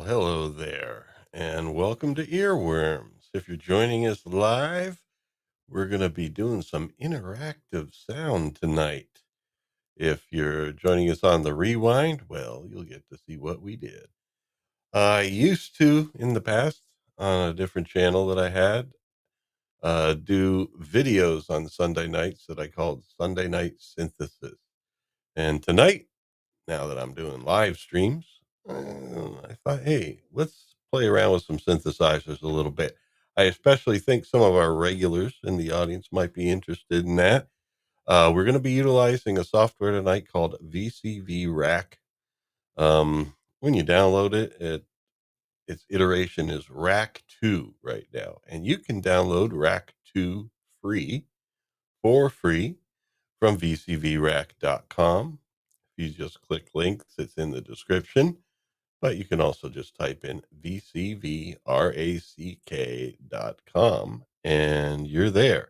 hello there, and welcome to Earworms. If you're joining us live, we're going to be doing some interactive sound tonight. If you're joining us on the rewind, well, you'll get to see what we did. I used to, in the past, on a different channel that I had, do videos on Sunday nights that I called Sunday Night Synthesis. And tonight, now that I'm doing live streams, I thought, hey, let's play around with some synthesizers a little bit. I especially think some of our regulars in the audience might be interested in that. We're going to be utilizing a software tonight called VCV Rack. When you download it, its iteration is Rack 2 right now, and you can download Rack 2 for free from vcvrack.com. You just click links, it's in the description, but you can also just type in vcvrack.com and you're there.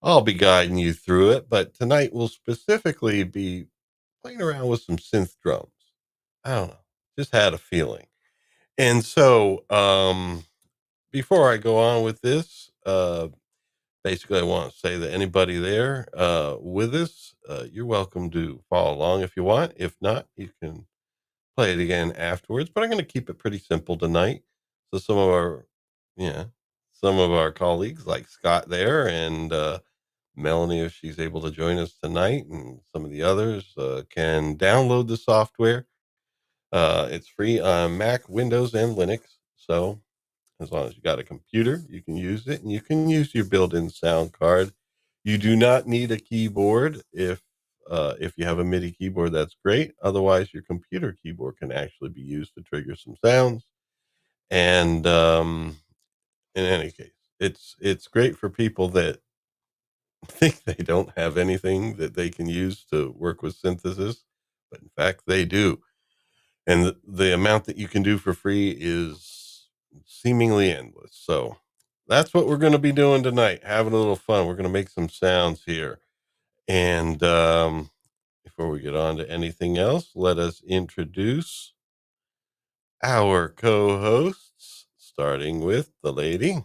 I'll be guiding you through it, but tonight we'll specifically be playing around with some synth drums. I don't know, just had a feeling. And so, before I go on with this, basically, I want to say that anybody there with us, you're welcome to follow along if you want. If not, you can play it again afterwards. But I'm going to keep it pretty simple tonight. So yeah, some of our colleagues like Scott there and Melanie, if she's able to join us tonight, and some of the others can download the software. It's free on Mac, Windows, and Linux. So as long as you got a computer, you can use it, and you can use your built-in sound card. You do not need a keyboard. If you have a MIDI keyboard, that's great. Otherwise, your computer keyboard can actually be used to trigger some sounds. And in any case, it's great for people that think they don't have anything that they can use to work with synthesis, but in fact, they do. And the amount that you can do for free is seemingly endless. So that's what we're going to be doing tonight, having a little fun. We're going to make some sounds here. And before we get on to anything else, let us introduce our co-hosts, starting with the lady.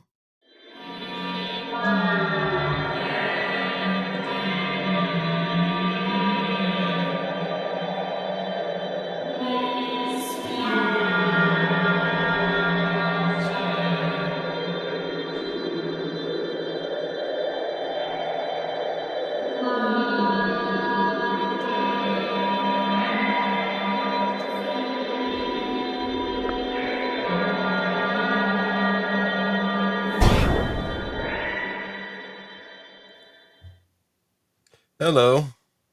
Hello.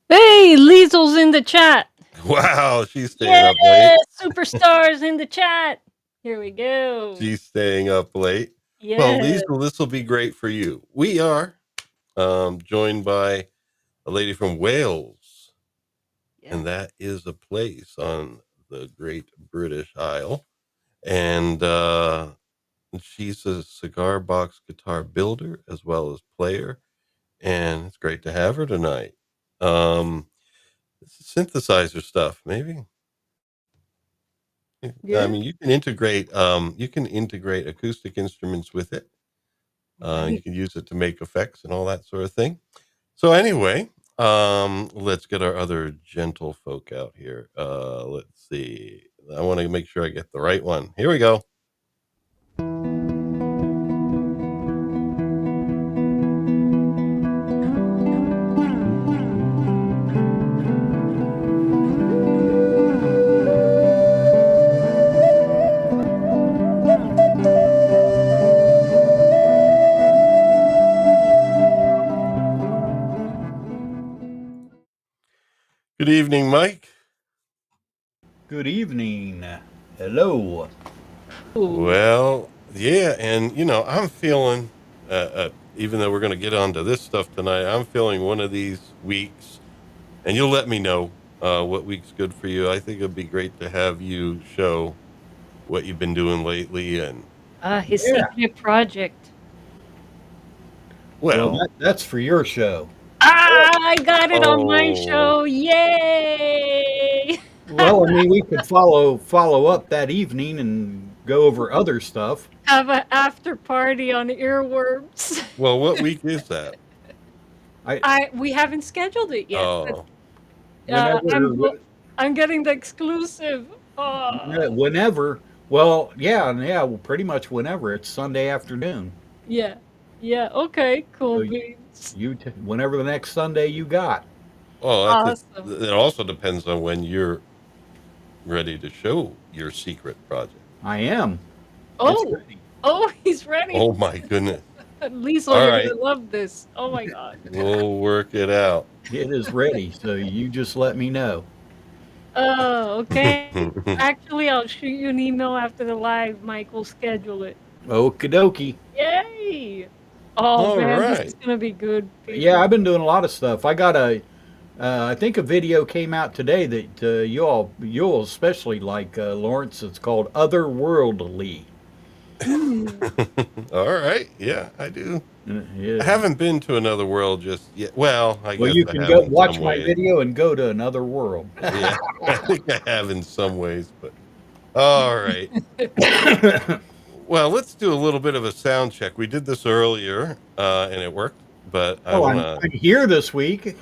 Hey, Liesel's in the chat. Wow, she's staying up late. Superstars in the chat. Here we go. She's staying up late. Yeah. Well, Liesel, this will be great for you. We are joined by a lady from Wales, and that is a place on the Great British Isle. And she's a cigar box guitar builder as well as player, and it's great to have her tonight. This is synthesizer stuff, maybe. Yeah. I mean, you can integrate acoustic instruments with it. You can use it to make effects and all that sort of thing. So anyway, let's get our other gentle folk out here. Let's see. I want to make sure I get the right one. Here we go. Good evening, Mike. Good evening. Hello. Well, yeah, and I'm feeling, even though we're going to get onto this stuff tonight, I'm feeling one of these weeks, and you'll let me know what week's good for you. I think it'd be great to have you show what you've been doing lately, and his secret project. Well, that's for your show. I got it on my show. Yay! Well, Well, I mean, we could follow up that evening and go over other stuff. Have an after party on earworms. Well, what week is that? We haven't scheduled it yet, but Oh, Whenever, I'm getting the exclusive. Oh, whenever. Well, yeah. Well, pretty much whenever. It's Sunday afternoon. yeah, yeah. Okay, So cool beans. whenever the next Sunday you got. well, that's it. Awesome. It also depends on when you're ready to show your secret project. I am. It's Oh, ready. oh, he's ready. Oh my goodness! Liesel, All you're right, gonna love this. Oh my god. we'll work it out. It is ready. So you just let me know. Oh, okay. Actually, I'll shoot you an email after the live. Mike will schedule it. Okie dokie. Yay! Oh All man, this is right. gonna be good. Yeah, I've been doing a lot of stuff. I got I think a video came out today that you'll especially like, Lawrence. It's called Otherworldly. Mm. All right. Yeah, I do. I Yeah. haven't been to another world just yet. Well, I Well, guess you I can have go in watch some my ways. video and go to another world. Yeah, I think I have in some ways, but all right. Well, let's do a little bit of a sound check. We did this earlier, and it worked, but I Oh, want I'm to. I'm here this week.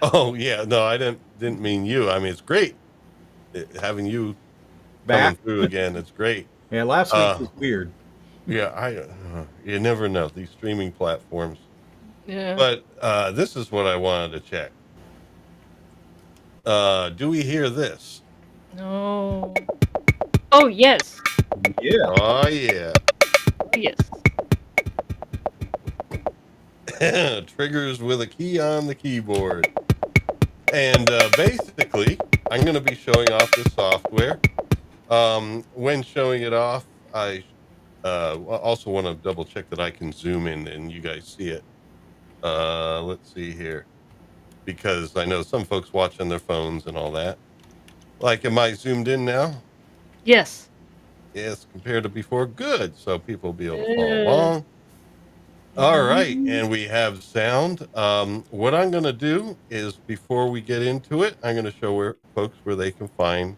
Oh yeah, no, I didn't mean you. I mean, it's great having you coming Back. through again. It's great. Yeah, last week Uh, was weird. yeah, you never know these streaming platforms. Yeah. But this is what I wanted to check. Do we hear this? No. Oh yes. Yeah. Oh yeah. Yes. Triggers with a key on the keyboard. And basically, I'm going to be showing off this software. When showing it off, I also want to double check that I can zoom in and you guys see it. Let's see here, because I know some folks watch on their phones and all that. Like, am I zoomed in now? Yes. Yes, compared to before. Good. So people will be able to follow Good. along. All right, and we have sound. What I'm going to do is, before we get into it, I'm going to show folks where they can find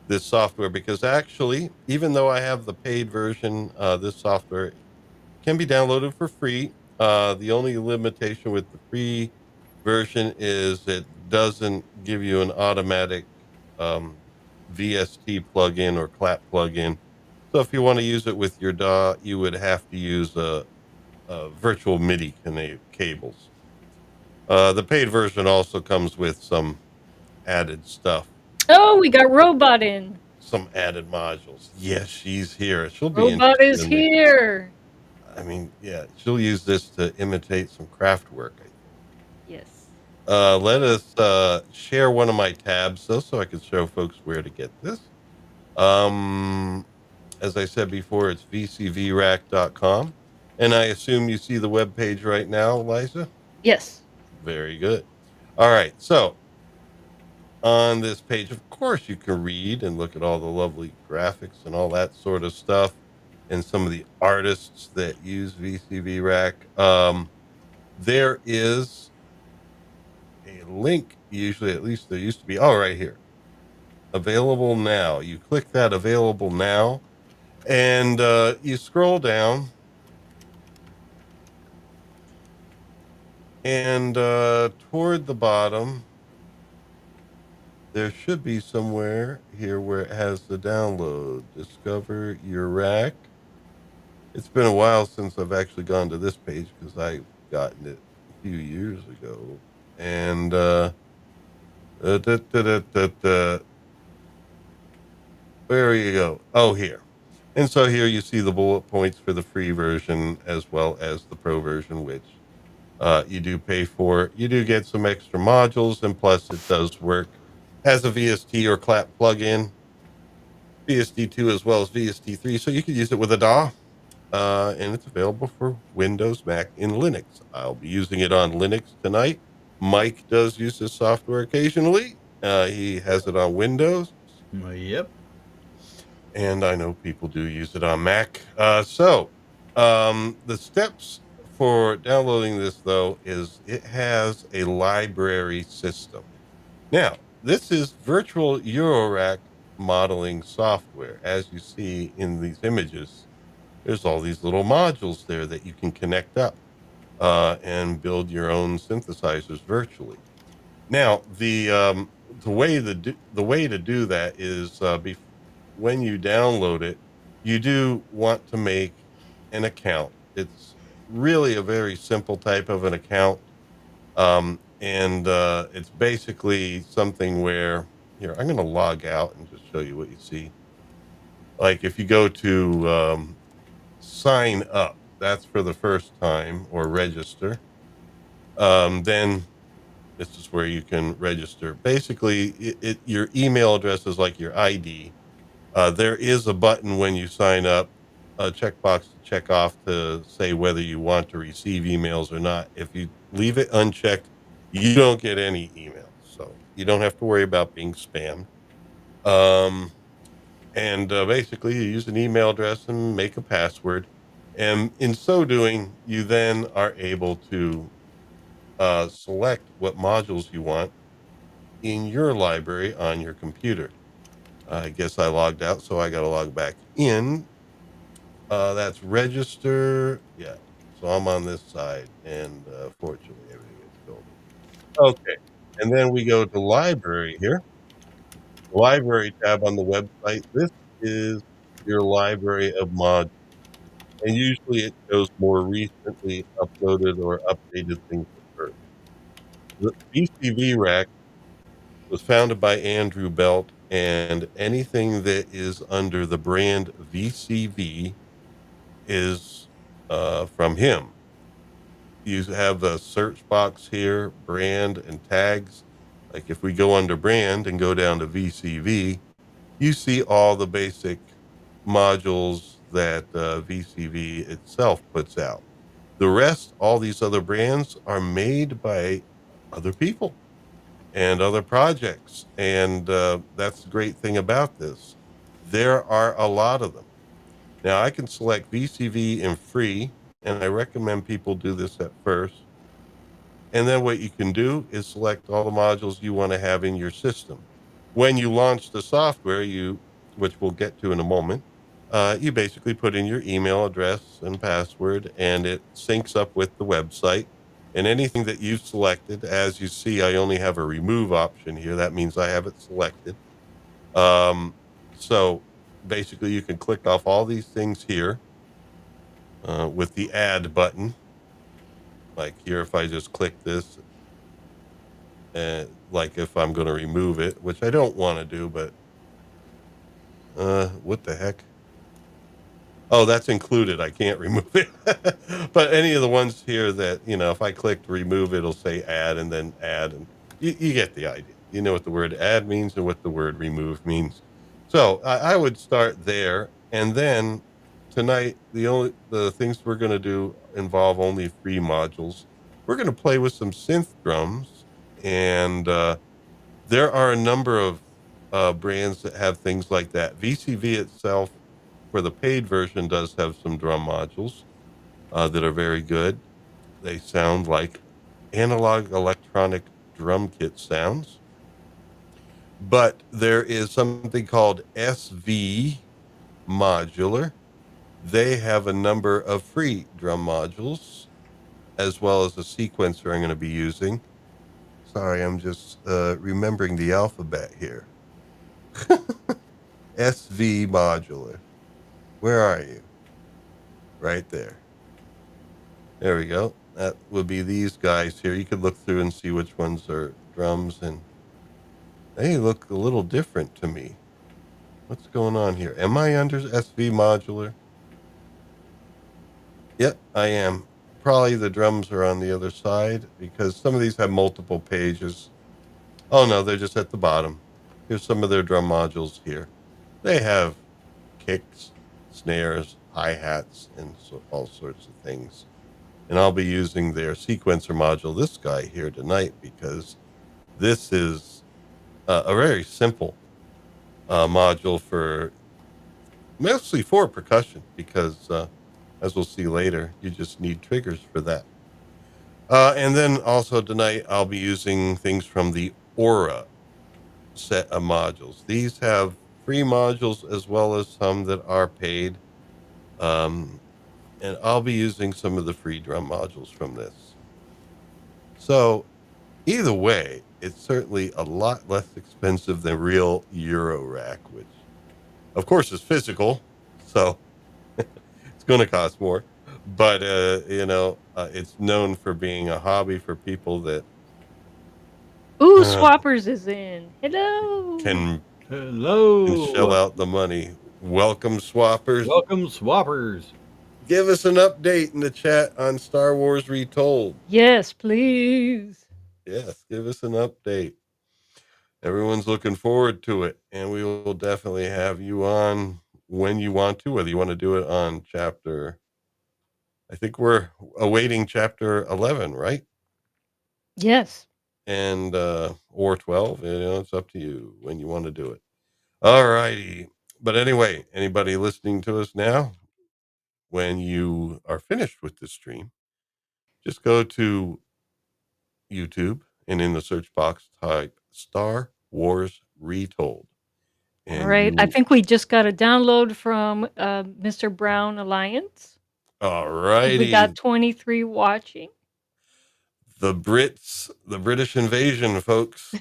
this software, because actually, even though I have the paid version, this software can be downloaded for free. The only limitation with the free version is it doesn't give you an automatic um, VST plugin or clap plugin. So if you want to use it with your DAW, you would have to use virtual MIDI cables. The paid version also comes with some added stuff, Oh, we got Robot in. some added modules. Yes, she's here. She'll be Robot interested is in the. here. I mean, yeah, she'll use this to imitate some craft work, I think. Yes. Let us share one of my tabs, though, so I can show folks where to get this. As I said before, it's VCVRack.com. And I assume you see the web page right now, Liza? Yes. Very good. All right. So on this page, of course, you can read and look at all the lovely graphics and all that sort of stuff, and some of the artists that use VCV Rack. There is a link, usually, at least there used to be. Oh, right here. Available now. You click that available now, and you scroll down, and toward the bottom, there should be somewhere here where it has the download. Discover your rack. It's been a while since I've actually gone to this page, because I've gotten it a few years ago. And da, da, da, da, da. Where you go? Oh, here. And so here you see the bullet points for the free version as well as the pro version, which you do pay for. You do get some extra modules, and plus it does work as a VST or clap plugin, VST2 as well as VST3. So you can use it with a DAW, and it's available for Windows, Mac, and Linux. I'll be using it on Linux tonight. Mike does use this software occasionally. He has it on Windows. Yep. And I know people do use it on Mac. The steps for downloading this, though, is it has a library system. Now, this is virtual Eurorack modeling software. As you see in these images, there's all these little modules there that you can connect up and build your own synthesizers virtually. Now, the way to do that is when you download it, you do want to make an account. It's really a very simple type of an account, and it's basically something where here I'm going to log out and just show you what you see. Like if you go to sign up, that's for the first time, or register. Then this is where you can register. Basically, your email address is like your ID. There is a button when you sign up, a checkbox to check off to say whether you want to receive emails or not. If you leave it unchecked, you don't get any emails. So you don't have to worry about being spammed. Um, and basically, you use an email address and make a password. And in so doing, you then are able to select what modules you want in your library on your computer. I guess I logged out, so I got to log back in. That's register. Yeah. So I'm on this side, and fortunately, everything is building. Okay. And then we go to library here, library tab on the website. This is your library of modules. And usually it shows more recently uploaded or updated things at first. The VCV Rack was founded by Andrew Belt, and anything that is under the brand VCV is from him. You have the search box here, brand and tags. Like if we go under brand and go down to VCV, you see all the basic modules that VCV itself puts out. The rest, all these other brands are made by other people and other projects. And that's the great thing about this. There are a lot of them. Now, I can select VCV and free, and I recommend people do this at first. And then what you can do is select all the modules you want to have in your system. When you launch the software, which we'll get to in a moment, you basically put in your email address and password, and it syncs up with the website. And anything that you've selected, as you see, I only have a remove option here. That means I have it selected. So basically, you can click off all these things here with the add button. Like here, if I just click this, like if I'm going to remove it, which I don't want to do, but what the heck? Oh, that's included. I can't remove it. But any of the ones here that, if I click remove, it'll say add and then add. And you get the idea. You know what the word add means and what the word remove means. So I would start there. And then tonight, the things we're going to do involve only free modules. We're going to play with some synth drums. And there are a number of brands that have things like that. VCV itself, for the paid version, does have some drum modules that are very good. They sound like analog electronic drum kit sounds. But there is something called SV Modular. They have a number of free drum modules, as well as a sequencer I'm going to be using. Sorry, I'm just remembering the alphabet here. SV Modular. Where are you? Right there. There we go. That would be these guys here. You could look through and see which ones are drums, and they look a little different to me. What's going on here? Am I under SV Modular? Yep, I am. Probably the drums are on the other side because some of these have multiple pages. Oh no, they're just at the bottom. Here's some of their drum modules here. They have kicks, snares, hi-hats, and all sorts of things. And I'll be using their sequencer module, this guy here, tonight, because this is a very simple module mostly for percussion, because as we'll see later, you just need triggers for that. And then also tonight, I'll be using things from the Aura set of modules. These have free modules as well as some that are paid. Um, and I'll be using some of the free drum modules from this. So either way, it's certainly a lot less expensive than real Eurorack, which of course is physical. So it's going to cost more, but it's known for being a hobby for people that Ooh, uh, Swappers is in. Hello. can shell Hello. out the money. Welcome, swappers. Welcome, swappers. Give us an update in the chat on Star Wars Retold. Yes, please. Yes, give us an update. Everyone's looking forward to it, and we will definitely have you on when you want to, whether you want to do it on chapter. I think we're awaiting chapter 11, right? Yes. And or 12. It's up to you when you want to do it. All righty. But anyway, anybody listening to us now, when you are finished with this stream, just go to YouTube and in the search box type Star Wars Retold. All And right. I you, think we just got a download from Mr. Brown Alliance. all We got righty. 23 watching. The British invasion, folks.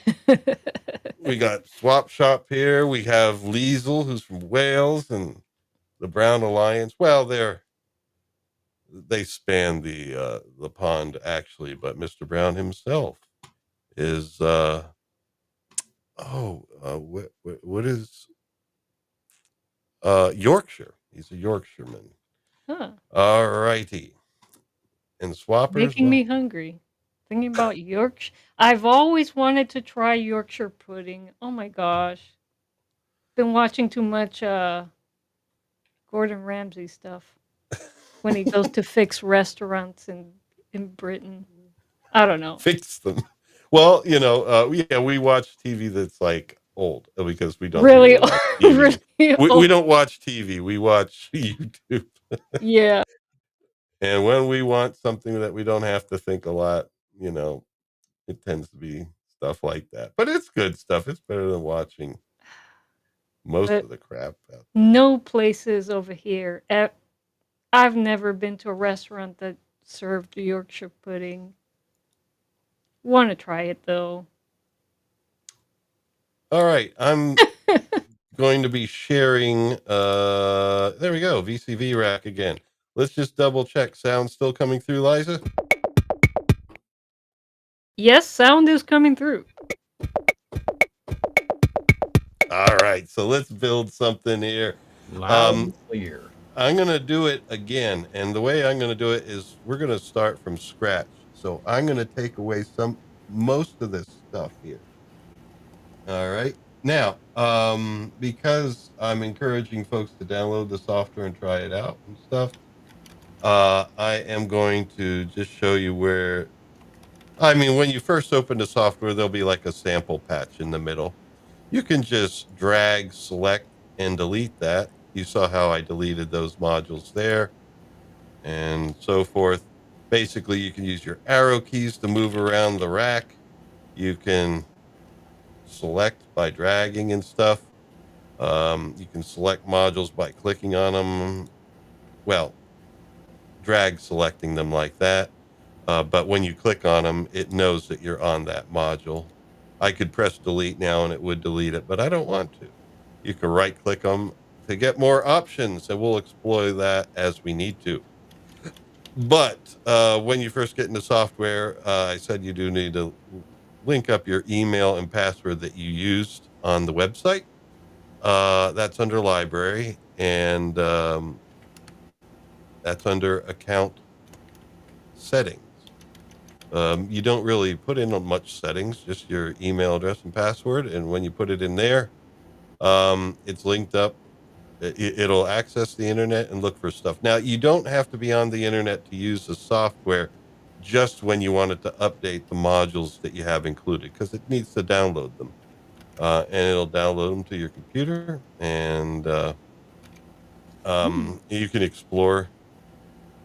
We got Swap Shop here. We have Liesel, who's from Wales, and the Brown Alliance. Well, they span the pond actually, but Mr. Brown himself is what is Yorkshire. He's a Yorkshireman. Huh. All righty. And Swappers, Making me well, hungry. Thinking about Yorkshire. I've always wanted to try Yorkshire pudding. Oh my gosh. Been watching too much Gordon Ramsay stuff when he goes to fix restaurants in Britain. I don't know. fix them. Well, yeah, we watch TV that's like old because we don't really Really, watch TV. really We old. don't watch TV. We watch YouTube. Yeah. And when we want something that we don't have to think a lot, it tends to be stuff like that. But it's good stuff. It's better than watching most But of the crap out no places over here. I've never been to a restaurant that served Yorkshire pudding. Want to try it though. there. All right. I'm going to be sharing there we go, VCV Rack again. Let's just double check. Sound still coming through, Liza? Yes, sound is coming through. All right, so let's build something here. Loud Um, and clear. I'm going to do it again. And the way I'm going to do it is we're going to start from scratch. So I'm going to take away most of this stuff here. All right. Now, because I'm encouraging folks to download the software and try it out and stuff, I am going to just show you when you first open the software, there'll be like a sample patch in the middle. You can just drag, select, and delete that. You saw how I deleted those modules there and so forth. Basically, you can use your arrow keys to move around the rack. You can select by dragging and stuff. You can select modules by clicking on them. Well, drag selecting them like that. But when you click on them, it knows that you're on that module. I could press delete now and it would delete it, but I don't want to. You can right click them to get more options, and we'll explore that as we need to. But when you first get into software, I said you do need to link up your email and password that you used on the website. That's under library, and that's under account settings. You don't really put in much settings, just your email address and password. And when you put it in there, it's linked up. It'll access the internet and look for stuff. Now, you don't have to be on the internet to use the software just when you want it to update the modules that you have included, because it needs to download them. And it'll download them to your computer, and you can explore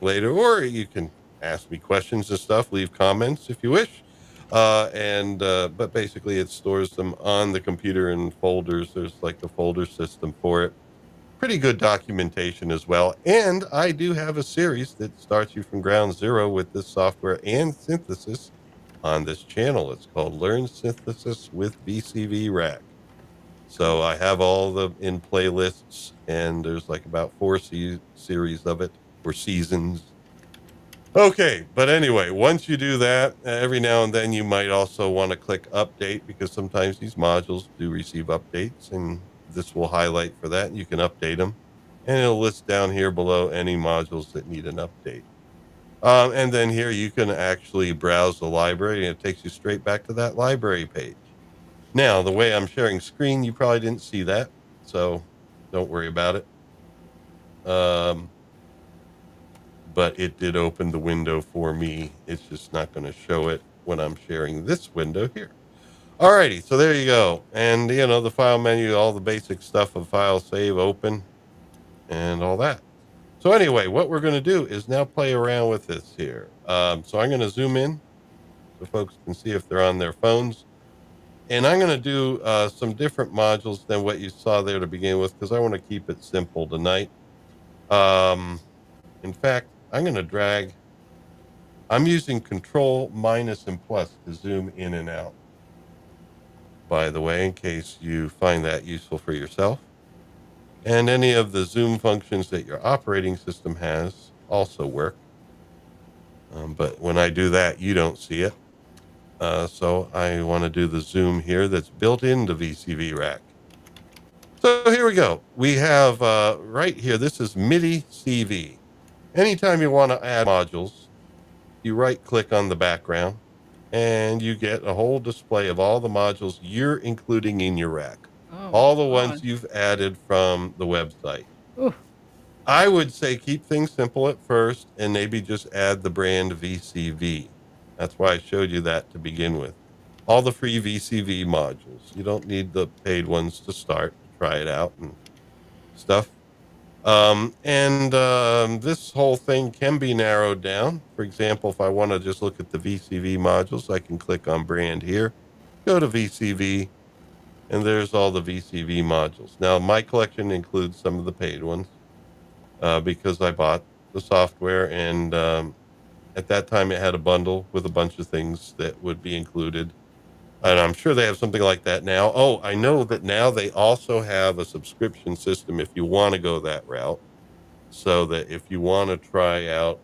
later, or you can ask me questions and stuff, leave comments if you wish. But basically it stores them on the computer in folders. There's like a folder system for it. Pretty good documentation as well. And I do have a series that starts you from ground zero with this software and synthesis on this channel. It's called Learn Synthesis with VCV Rack. So Cool. I have all the in playlists, and there's like about series of it, or seasons. Okay, but anyway, once you do that, every now and then you might also want to click update, because sometimes these modules do receive updates, and this will highlight for that, and you can update them. And it'll list down here below any modules that need an update. And then here you can actually browse the library, and it takes you straight back to that library page. Now, the way I'm sharing screen, you probably didn't see that, so don't worry about it. Um, but it did open the window for me. It's just not going to show it when I'm sharing this window here. All righty, so there you go. And, the file menu, all the basic stuff of file, save, open, and all that. So anyway, what we're going to do is now play around with this here. So I'm going to zoom in so folks can see if they're on their phones. And I'm going to do some different modules than what you saw there to begin with, because I want to keep it simple tonight. In fact, I'm going to drag. I'm using Control, Minus, and Plus to zoom in and out, by the way, in case you find that useful for yourself. And any of the zoom functions that your operating system has also work. But when I do that, you don't see it. So I want to do the zoom here that's built into VCV Rack. So here we go. We have right here, this is MIDI CV. Anytime you want to add modules, you right click on the background and you get a whole display of all the modules you're including in your rack, Oh my all the ones God. you've added from the website. Ooh. I would say keep things simple at first and maybe just add the brand VCV. That's why I showed you that to begin with. All the free VCV modules. You don't need the paid ones to start to try it out and stuff. This whole thing can be narrowed down. For example, if I want to just look at the VCV modules, I can click on brand here, go to VCV, and there's all the VCV modules. Now, my collection includes some of the paid ones because I bought the software, and at that time it had a bundle with a bunch of things that would be included. And I'm sure they have something like that now. Oh, I know that now they also have a subscription system if you want to go that route, so that if you want to try out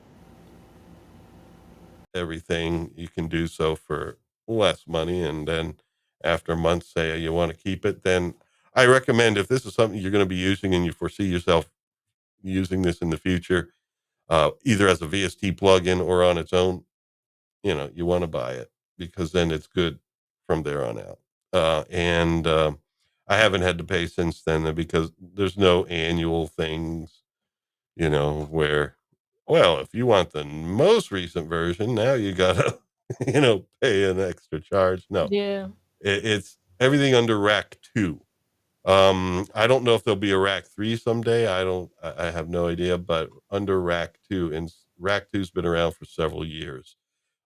everything, you can do so for less money. And then after months, say you want to keep it, then I recommend, if this is something you're going to be using and you foresee yourself using this in the future, either as a VST plugin or on its own, you want to buy it, because then it's good from there on out. I haven't had to pay since then, because there's no annual things, where, well, if you want the most recent version, now you gotta, pay an extra charge. No, Yeah. it's everything under Rack 2. I don't know if there'll be a Rack 3 someday. I have no idea, but under Rack 2, and Rack 2's been around for several years.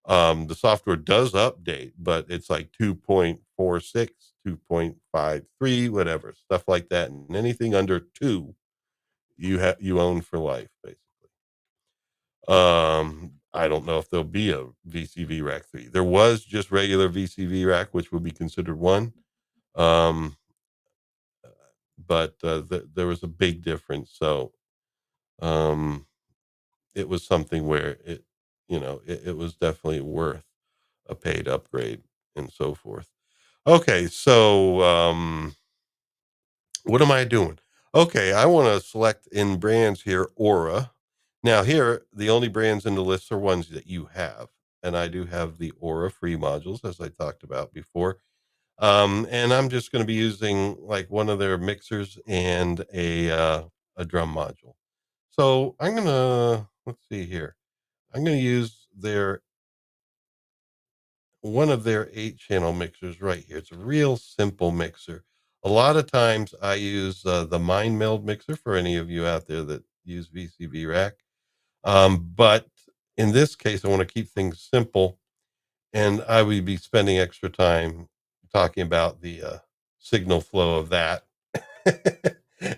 The software does update, but it's like 2.46, 2.53, whatever, stuff like that. And anything under 2, you own for life, basically. I don't know if there'll be a VCV Rack 3. There was just regular VCV Rack, which would be considered one. Um, but there was a big difference. So um, it was something where it was definitely worth a paid upgrade and so forth. Okay, so what am I doing? Okay, I want to select in brands here, Aura. Now here, the only brands in the list are ones that you have. And I do have the Aura free modules, as I talked about before. And I'm just going to be using like one of their mixers and a drum module. So I'm going to, let's see here. I'm going to use one of their 8-channel mixers right here. It's a real simple mixer. A lot of times I use the Mind Meld mixer for any of you out there that use VCV Rack. But in this case, I want to keep things simple. and I would be spending extra time talking about the signal flow of that.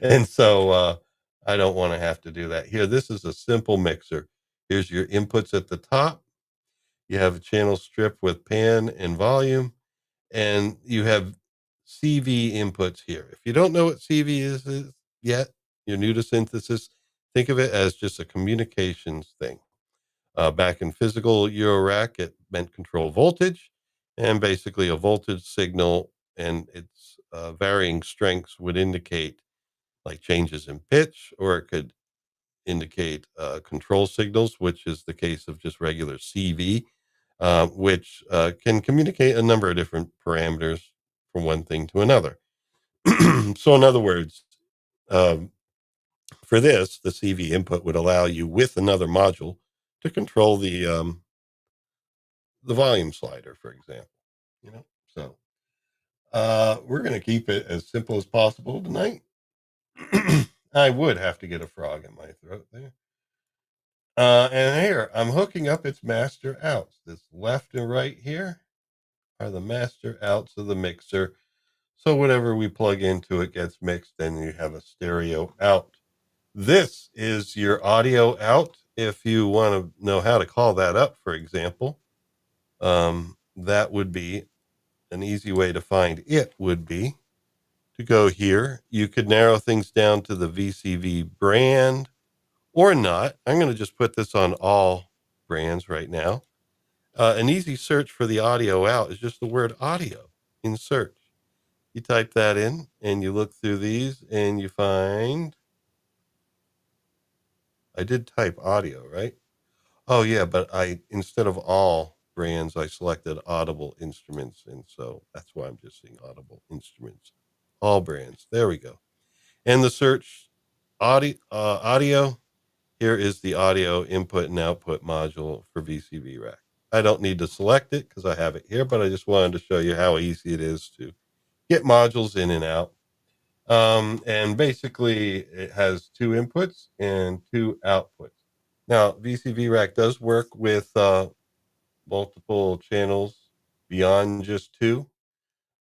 And so I don't want to have to do that here. This is a simple mixer. Here's your inputs at the top. You have a channel strip with pan and volume, and you have CV inputs here. If you don't know what CV is yet, you're new to synthesis, think of it as just a communications thing. Back in physical Eurorack, it meant control voltage, and basically a voltage signal and its varying strengths would indicate like changes in pitch, or it could indicate control signals, which is the case of just regular CV, which can communicate a number of different parameters from one thing to another. So, in other words, um, for this, the CV input would allow you with another module to control the volume slider, for example. You know, so we're going to keep it as simple as possible tonight. I would have to get a frog in my throat there. And here, I'm hooking up its master outs. This left and right here are the master outs of the mixer. So whatever we plug into it gets mixed, and you have a stereo out. This is your audio out. If you want to know how to call that up, for example, that would be an easy way to find it would be to go here. You could narrow things down to the VCV brand or not. I'm going to just put this on all brands right now. An easy search for the audio out is just the word audio in search. You type that in and you look through these and you find, I did type audio, right? Oh yeah, but instead of all brands, I selected Audible Instruments. And so that's why I'm just seeing Audible Instruments, all brands. There we go. And the search audio, here is the audio input and output module for VCV Rack. I don't need to select it because I have it here, but I just wanted to show you how easy it is to get modules in and out. And basically, it has two inputs and two outputs. Now, VCV Rack does work with multiple channels beyond just two.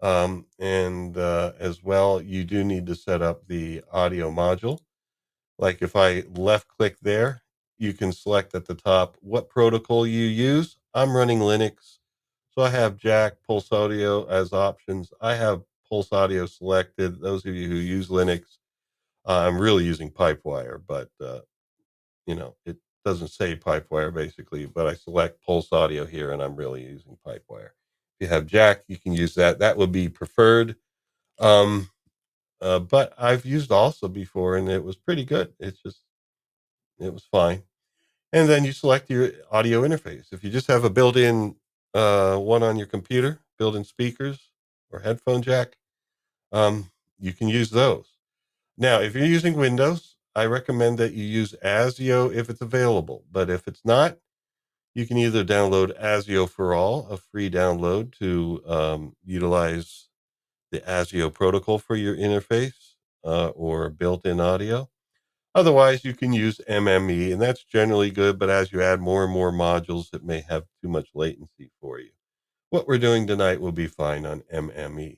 And as well, you do need to set up the audio module. Like if I left click there, you can select at the top what protocol you use. I'm running Linux, so I have Jack, Pulse Audio as options. I have Pulse Audio selected. Those of you who use Linux, I'm really using Pipewire, but it doesn't say Pipewire basically, but I select Pulse Audio here and I'm really using Pipewire. If you have Jack, you can use that. That would be preferred. Um, but I've used also before and it was pretty good. It was fine. And then you select your audio interface. If you just have a built-in one on your computer, built-in speakers or headphone jack, you can use those. Now, if you're using Windows, I recommend that you use ASIO if it's available. But if it's not, you can either download ASIO for All, a free download to utilize the ASIO protocol for your interface or built-in audio. Otherwise, you can use MME, and that's generally good. But as you add more and more modules, it may have too much latency for you. What we're doing tonight will be fine on MME.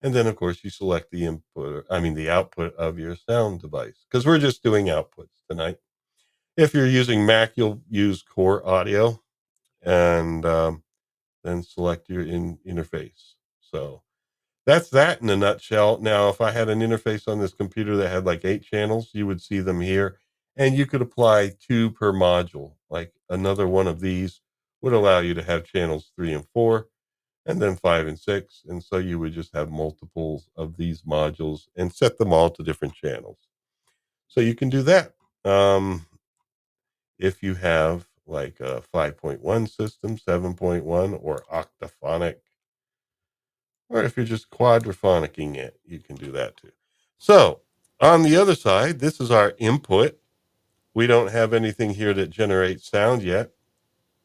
And then, of course, you select the output of your sound device, because we're just doing outputs tonight. If you're using Mac, you'll use Core Audio and then select your interface. So that's that in a nutshell. Now, if I had an interface on this computer that had like 8 channels, you would see them here. And you could apply 2 per module. Like another one of these would allow you to have channels 3 and 4, and then 5 and 6. And so you would just have multiples of these modules and set them all to different channels. So you can do that. If you have like a 5.1 system, 7.1, or octaphonic, or if you're just quadrophonicing it, you can do that too. So on the other side, this is our input. We don't have anything here that generates sound yet,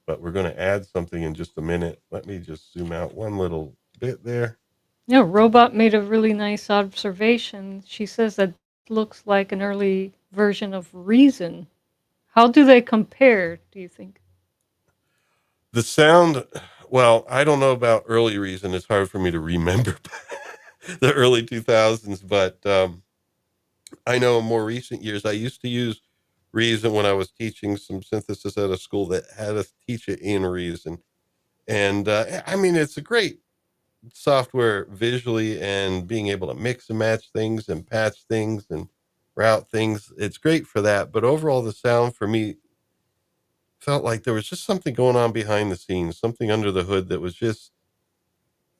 but we're going to add something in just a minute. Let me just zoom out one little bit there. Yeah, Robot made a really nice observation. She says that looks like an early version of Reason. How do they compare, do you think? The sound, Well, I don't know about early Reason. It's hard for me to remember the early 2000s, but I know in more recent years, I used to use Reason when I was teaching some synthesis at a school that had us teach it in Reason. And I mean, it's a great software visually and being able to mix and match things and patch things and route things. It's great for that. But overall, the sound for me felt like there was just something going on behind the scenes, something under the hood that was just,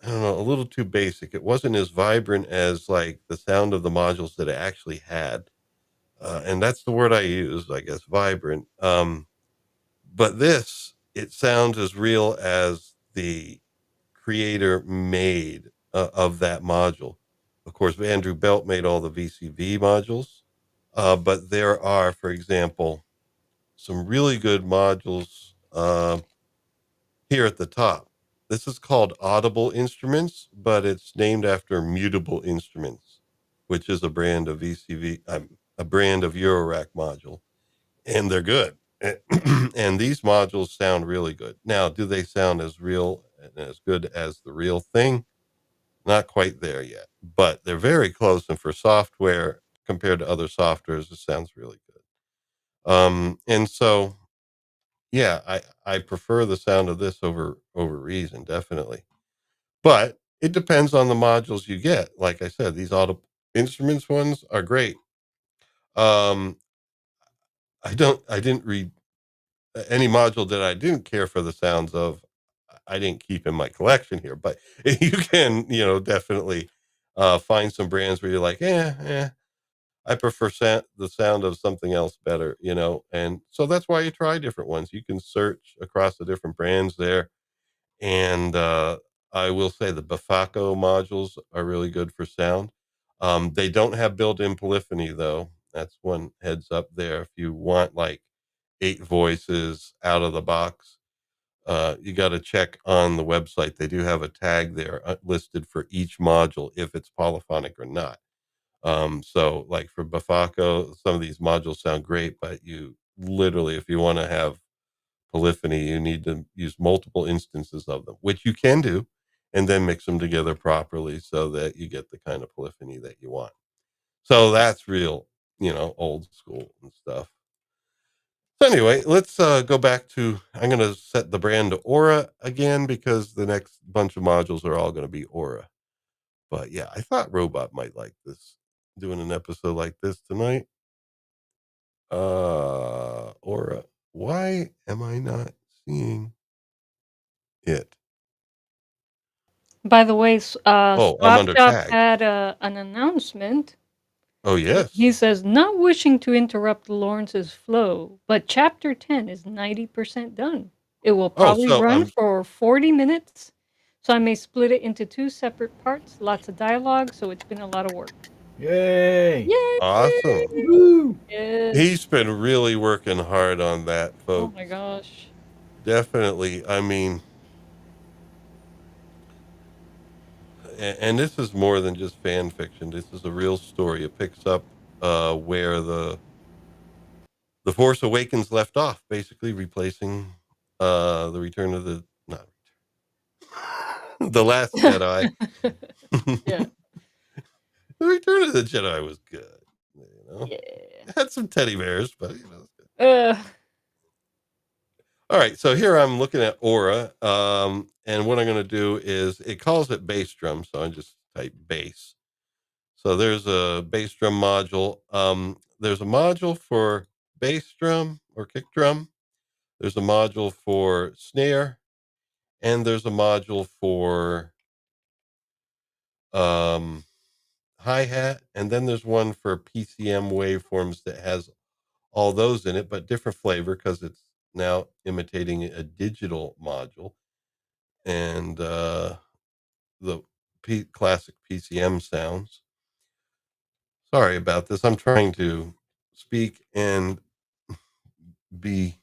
I don't know, a little too basic. It wasn't as vibrant as like the sound of the modules that it actually had. And that's the word I use, I guess, vibrant. But this, it sounds as real as the creator made of that module. Of course, Andrew Belt made all the VCV modules, but there are, for example, some really good modules here at the top. This is called Audible Instruments, but it's named after Mutable Instruments, which is a brand of VCV, a brand of Eurorack module, and they're good. And these modules sound really good. Now, do they sound as real and as good as the real thing? Not quite there yet, but they're very close. And for software, compared to other softwares, it sounds really good. And so, yeah, I prefer the sound of this over Reason, definitely. But it depends on the modules you get. Like I said, these Audio Instruments ones are great. Um, I didn't read any module that I didn't care for the sounds of. I didn't keep in my collection here, but you can, definitely find some brands where you're like, I prefer the sound of something else better, and so that's why you try different ones. You can search across the different brands there, and I will say the Bafaco modules are really good for sound. They don't have built-in polyphony though. That's one heads up there. If you want like 8 voices out of the box, you got to check on the website. They do have a tag there listed for each module if it's polyphonic or not. So like for Bafaco, some of these modules sound great, but you literally, if you want to have polyphony, you need to use multiple instances of them, which you can do, and then mix them together properly so that you get the kind of polyphony that you want. So that's real, old school and stuff. So anyway, let's go back to, I'm going to set the brand to Aura again because the next bunch of modules are all going to be Aura. But yeah, I thought Robot might like this, doing an episode like this tonight. Aura. Why am I not seeing it? By the way, Oh, I'm Swap under Shop tag. had an announcement. Oh, He yes. says, not wishing to interrupt Lawrence's flow, but chapter 10 is 90% done. It will Oh, probably so run for 40 minutes, so I may split it into 2 separate parts. Lots of dialogue, so it's been a lot of work. Yay! Yay! awesome. Woo! Yes. He's been really working hard on that, Oh my folks. gosh. Definitely. I mean, and this is more than just fan fiction. This is a real story. It picks up where the Force Awakens left off, basically replacing the Return of the not the Last Jedi. Yeah. The Return of the Jedi was good. Yeah. It had some teddy bears, but it's good. Uh, All right, so here I'm looking at Aura, and what I'm going to do is it calls it bass drum, so I just type bass. So there's a bass drum module. There's a module for bass drum or kick drum. There's a module for snare, and there's a module for um, hi hat, and then there's one for PCM waveforms that has all those in it, but different flavor because it's now imitating a digital module. And the classic PCM sounds. Sorry about this. I'm trying to speak and be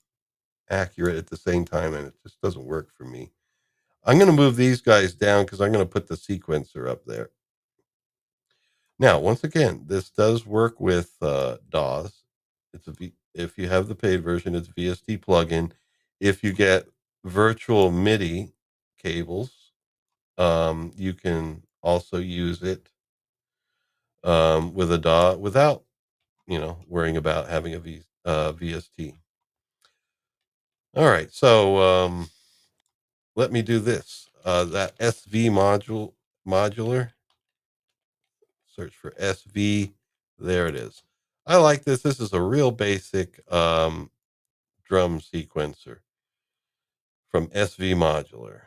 accurate at the same time, and it just doesn't work for me. I'm going to move these guys down because I'm going to put the sequencer up there. Now, once again, this does work with DAWs. If you have the paid version, it's VST plugin. If you get virtual MIDI cables. You can also use it with a DAW without, worrying about having a VST. All right, so let me do this. That modular. Search for SV. There it is. I like this. This is a real basic drum sequencer from SV Modular.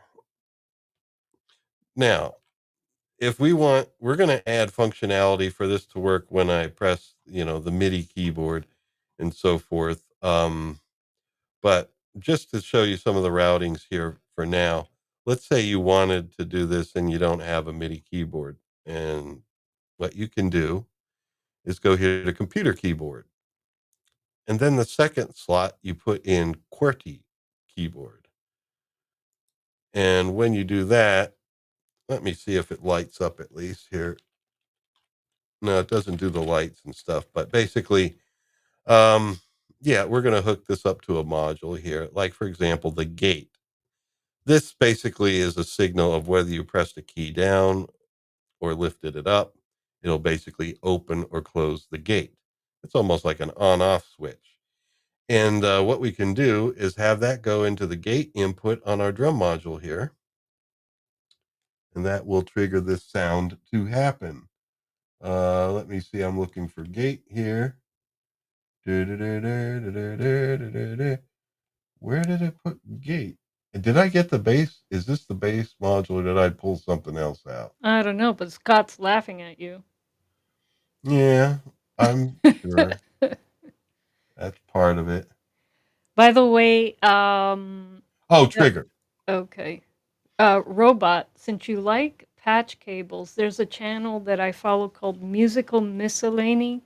Now, if we're going to add functionality for this to work when I press, the MIDI keyboard and so forth. But just to show you some of the routings here for now, let's say you wanted to do this and you don't have a MIDI keyboard. And what you can do is go here to computer keyboard. And then the second slot, you put in QWERTY keyboard. And when you do that, let me see if it lights up at least here. No, it doesn't do the lights and stuff, but basically, yeah, we're going to hook this up to a module here. Like, for example, the gate. This basically is a signal of whether you pressed a key down or lifted it up. It'll basically open or close the gate. It's almost like an on-off switch. And what we can do is have that go into the gate input on our drum module here. And that will trigger this sound to happen. Let me see. I'm looking for gate here. Where did I put gate? And did I get the bass? Is this the bass module or did I pull something else out? I don't know, but Scott's laughing at you. Yeah, I'm sure. That's part of it. By the way, Oh, trigger. okay. Robot, since you like patch cables, there's a channel that I follow called Musical Miscellany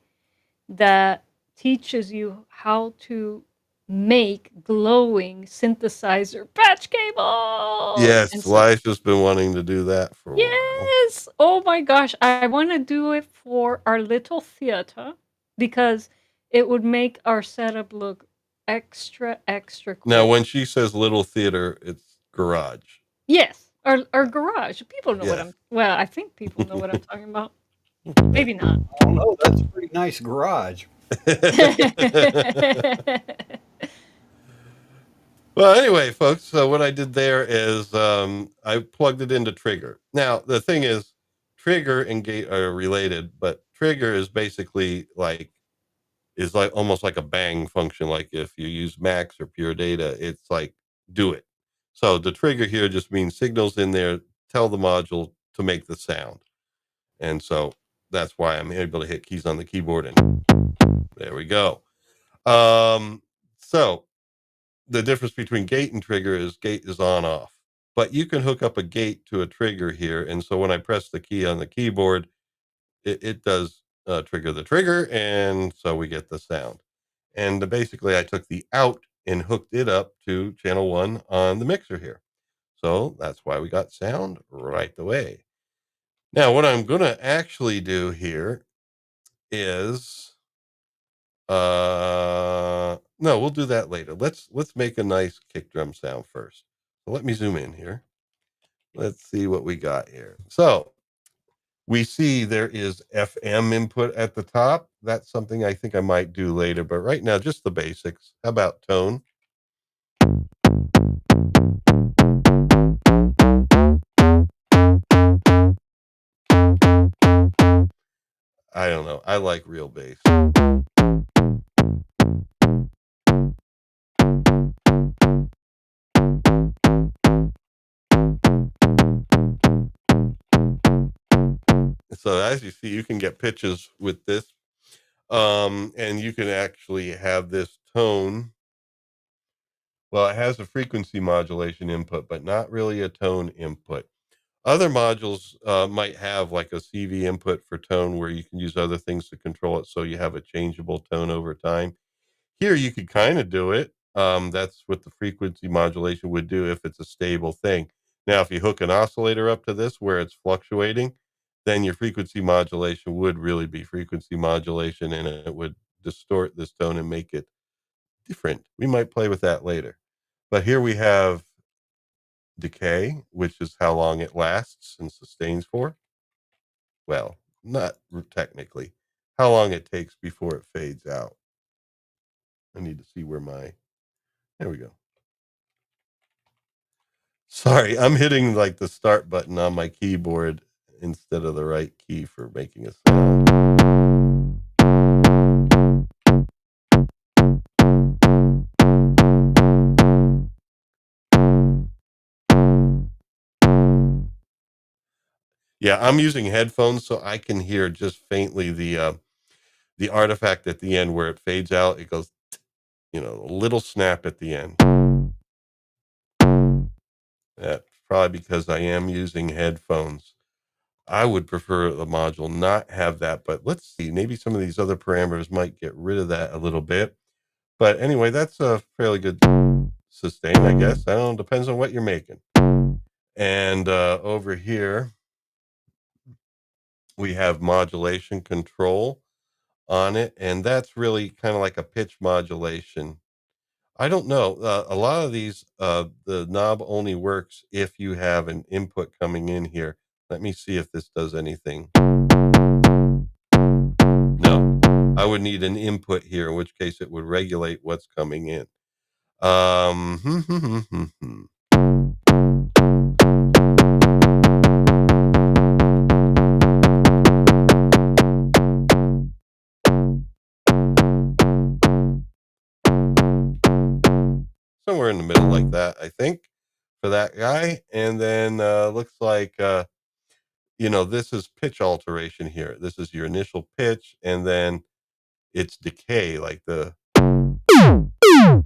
that teaches you how to make glowing synthesizer patch cables. Yes, And so, Elisha's been wanting to do that for a while. yes. Oh my gosh. I want to do it for our little theater because it would make our setup look extra, extra cool. Now, when she says little theater, it's garage. Yes, our garage. People know what Yes. I think people know what I'm talking about. Maybe not. I don't know. That's a pretty nice garage. Well, anyway, folks, so what I did there is I plugged it into trigger. Now, the thing is, trigger and gate are related, but trigger is basically is like almost like a bang function. Like if you use Max or Pure Data, it's like do it. So the trigger here just means signals in there, tell the module to make the sound. And so that's why I'm able to hit keys on the keyboard and there we go. So the difference between gate and trigger is gate is on off, but you can hook up a gate to a trigger here. And so when I press the key on the keyboard, it does trigger the trigger. And so we get the sound. And basically I took the out and hooked it up to channel 1 on the mixer here. So that's why we got sound right away. Now, what I'm going to actually do here is no, we'll do that later. Let's make a nice kick drum sound first. So let me zoom in here. Let's see what we got here. So we see there is FM input at the top. That's something I think I might do later, but right now just the basics. How about tone? I don't know. I like real bass. So as you see, you can get pitches with this. And you can actually have this tone. Well, it has a frequency modulation input, but not really a tone input. Other modules might have like a CV input for tone where you can use other things to control it so you have a changeable tone over time. Here you could kind of do it. That's what the frequency modulation would do if it's a stable thing. Now, if you hook an oscillator up to this where it's fluctuating, then your frequency modulation would really be frequency modulation and it would distort this tone and make it different. We might play with that later. But here we have decay, which is how long it lasts and sustains for. Well, not technically. How long it takes before it fades out. I need to see where there we go. Sorry, I'm hitting like the start button on my keyboard instead of the right key for making a sound. Yeah, I'm using headphones so I can hear just faintly the artifact at the end where it fades out. It goes, a little snap at the end. That's probably because I am using headphones. I would prefer the module not have that, but let's see. Maybe some of these other parameters might get rid of that a little bit. But anyway, that's a fairly good sustain, I guess. I don't know, depends on what you're making. And over here, we have modulation control on it, and that's really kind of like a pitch modulation. I don't know. A lot of these, the knob only works if you have an input coming in here. Let me see if this does anything. No, I would need an input here, in which case it would regulate what's coming in. Somewhere in the middle like that, I think, for that guy. And then looks like this is pitch alteration here. This is your initial pitch, and then it's decay, like the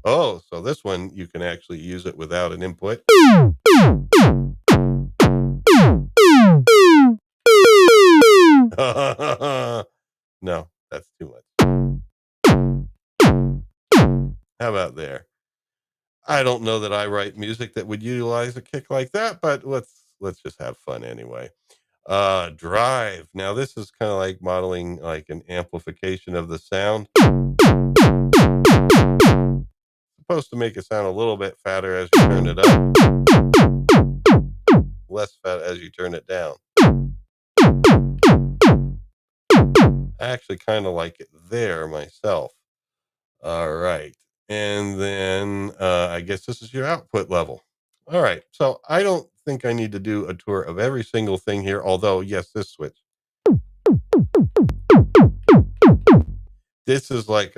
so this one you can actually use it without an input. No, that's too much. How about there? I don't know that I write music that would utilize a kick like that, but let's just have fun anyway. Drive. Now this is kind of like modeling like an amplification of the sound. Supposed to make it sound a little bit fatter as you turn it up, less fat as you turn it down. I actually kind of like it there myself. All right. And then I guess this is your output level. All right. So I don't think I need to do a tour of every single thing here, although, yes, this switch. This is like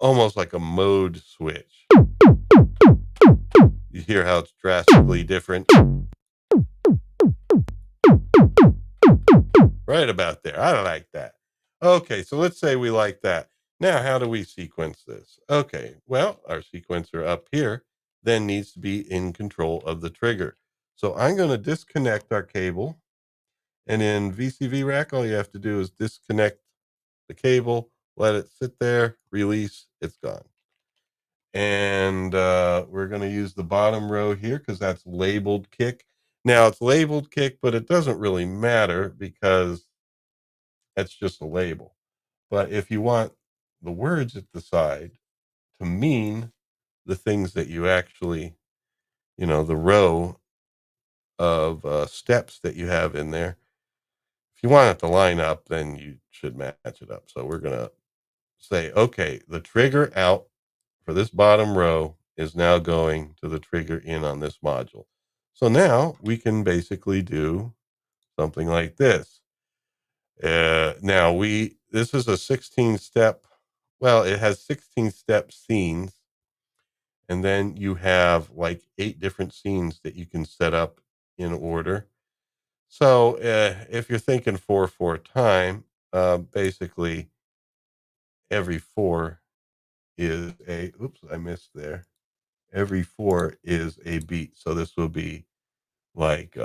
almost like a mode switch. You hear how it's drastically different? Right about there. I like that. Okay, so let's say we like that. Now, how do we sequence this? Okay, well, our sequencer up here then needs to be in control of the trigger. So I'm going to disconnect our cable. And in VCV Rack, all you have to do is disconnect the cable, let it sit there, release, it's gone. And we're going to use the bottom row here because that's labeled kick. Now, it's labeled kick, but it doesn't really matter because that's just a label. But if you want the words at the side to mean the things that you actually, the row of steps that you have in there, if you want it to line up, then you should match it up. So we're going to say, okay, the trigger out for this bottom row is now going to the trigger in on this module. So now we can basically do something like this. Now this is a 16 step. Well, it has 16 step scenes. And then you have like 8 different scenes that you can set up in order. So if you're thinking 4/4 time, basically every 4 is I missed there. Every 4 is a beat. So this will be like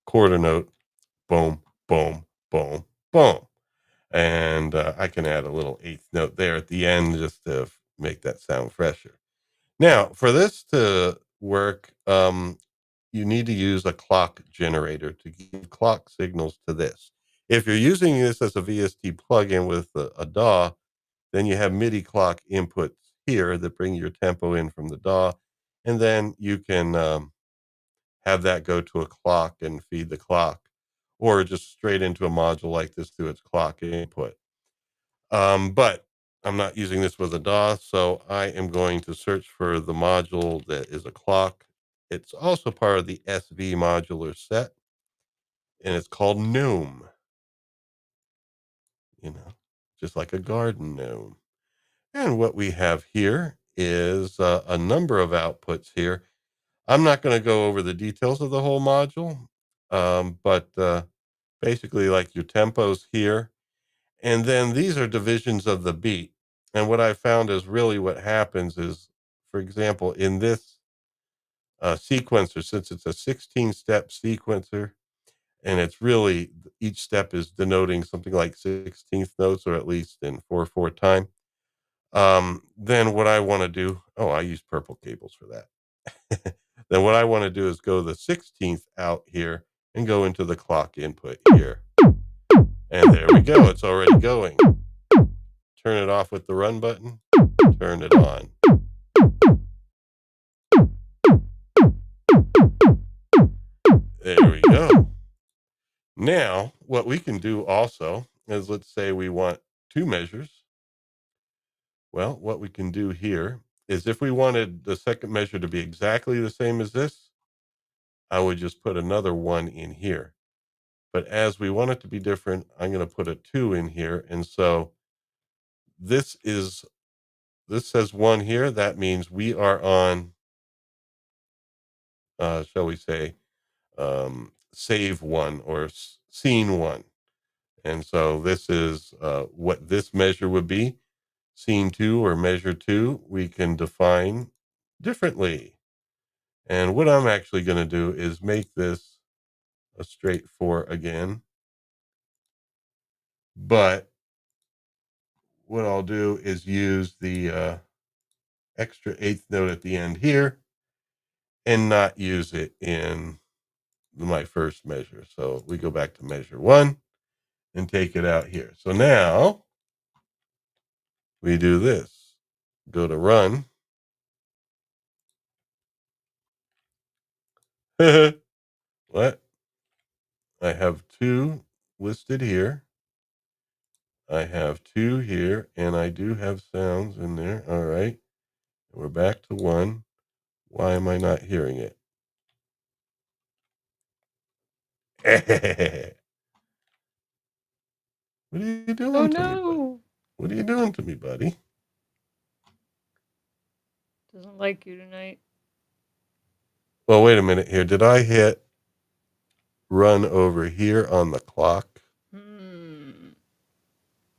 quarter note, boom, boom, boom, boom. And I can add a little 8th note there at the end just to make that sound fresher. Now, for this to work, you need to use a clock generator to give clock signals to this. If you're using this as a VST plugin with a DAW, then you have MIDI clock inputs here that bring your tempo in from the DAW. and then you can have that go to a clock and feed the clock, or just straight into a module like this through its clock input. But I'm not using this with a DOS, so I am going to search for the module that is a clock. It's also part of the SV modular set, and it's called Gnome, you know, just like a garden gnome. And what we have here is a number of outputs here. I'm not going to go over the details of the whole module, but basically, like your tempos here. And then these are divisions of the beat. And what I found is really what happens is, for example, in this sequencer, since it's a 16-step sequencer, and it's really each step is denoting something like 16th notes, or at least in 4/4 time. Then what I want to do, oh, I use purple cables for that. Then what I want to do is go the 16th out here and go into the clock input here. And there we go. It's already going. Turn it off with the run button. Turn it on. There we go. Now, what we can do also is, let's say we want 2 measures. Well, what we can do here is, if we wanted the second measure to be exactly the same as this, I would just put another 1 in here. But as we want it to be different, I'm going to put a 2 in here. And so this says 1 here. That means we are on, shall we say, save 1 or scene 1. And so this is what this measure would be. Scene 2 or measure 2, we can define differently. And what I'm actually going to do is make this a straight 4 again. But what I'll do is use the extra 8th note at the end here and not use it in my first measure. So we go back to measure 1 and take it out here. So now we do this. Go to run. What? I have 2 listed here. I have 2 here, and I do have sounds in there. All right. We're back to 1. Why am I not hearing it? What are you doing Oh to me, buddy? no! What are you doing to me, buddy? Doesn't like you tonight. Well, wait a minute here. Did I hit run over here on the clock?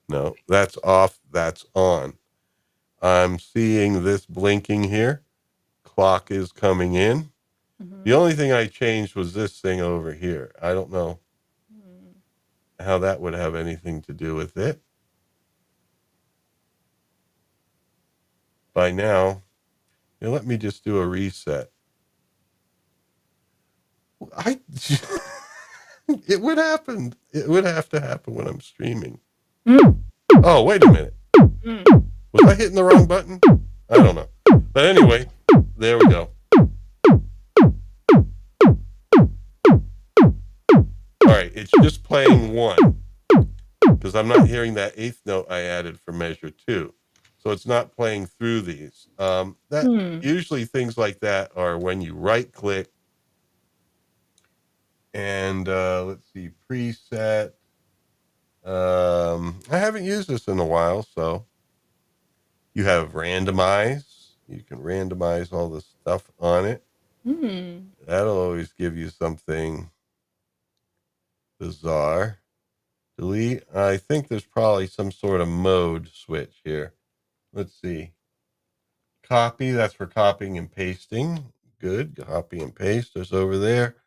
No, that's off. That's on. I'm seeing this blinking here. Clock is coming in. Mm-hmm. The only thing I changed was this thing over here. I don't know how that would have anything to do with it. By now, let me just do a reset. It would happen. It would have to happen when I'm streaming. Oh, wait a minute. Was I hitting the wrong button? I don't know. But anyway, there we go. All right, it's just playing 1 because I'm not hearing that 8th note I added for measure 2. So it's not playing through these. Usually things like that are when you right click and let's see, preset. I haven't used this in a while, so you have randomize. You can randomize all the stuff on it. That'll always give you something bizarre. Delete. I think there's probably some sort of mode switch here. Let's see. Copy. That's for copying and pasting. Good. Copy and paste. There's over there.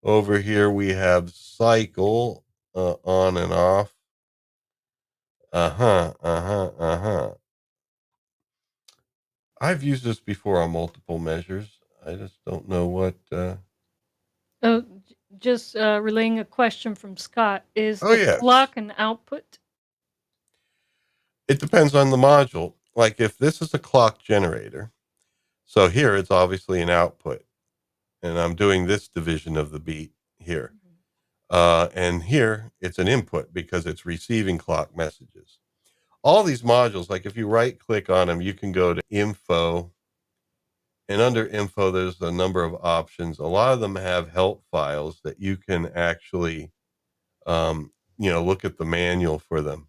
Over here we have cycle, on and off. I've used this before on multiple measures. I just don't know what. Oh, just relaying a question from Scott. Is Oh, the yes. clock an output? It depends on the module. Like if this is a clock generator, So here it's obviously an output, and I'm doing this division of the beat here. And here it's an input because it's receiving clock messages. All these modules, like if you right click on them, you can go to info, and under info, there's a number of options. A lot of them have help files that you can actually, look at the manual for them.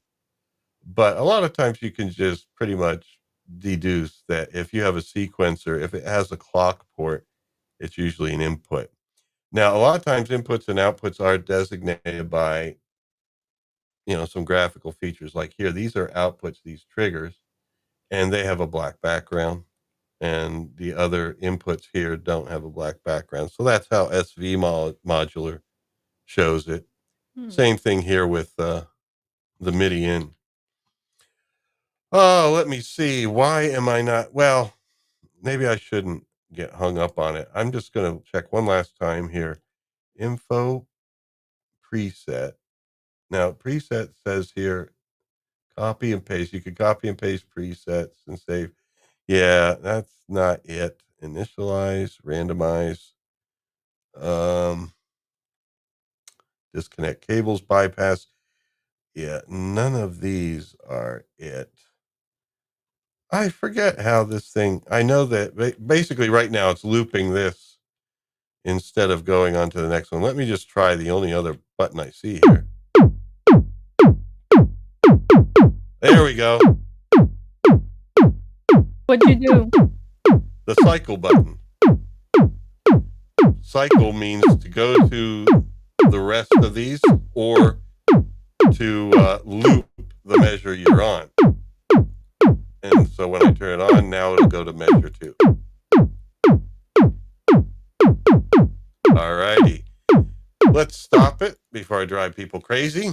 But a lot of times you can just pretty much deduce that if you have a sequencer, if it has a clock port, it's usually an input. Now, a lot of times inputs and outputs are designated by, some graphical features like here. These are outputs, these triggers, and they have a black background. And the other inputs here don't have a black background. So that's how modular shows it. Hmm. Same thing here with the MIDI in. Oh, let me see. Why am I not? Well, maybe I shouldn't get hung up on it. I'm just going to check one last time here. Info preset. Now, preset says here, copy and paste. You could copy and paste presets and save. Yeah, that's not it. Initialize, randomize, um, disconnect cables, bypass. Yeah, none of these are it. I forget how this thing, I know that basically right now it's looping this instead of going on to the next one. Let me just try the only other button I see here. There we go. What'd you do? The cycle button. Cycle means to go to the rest of these or to loop the measure you're on. And so when I turn it on, now it'll go to measure 2. All righty. Let's stop it before I drive people crazy.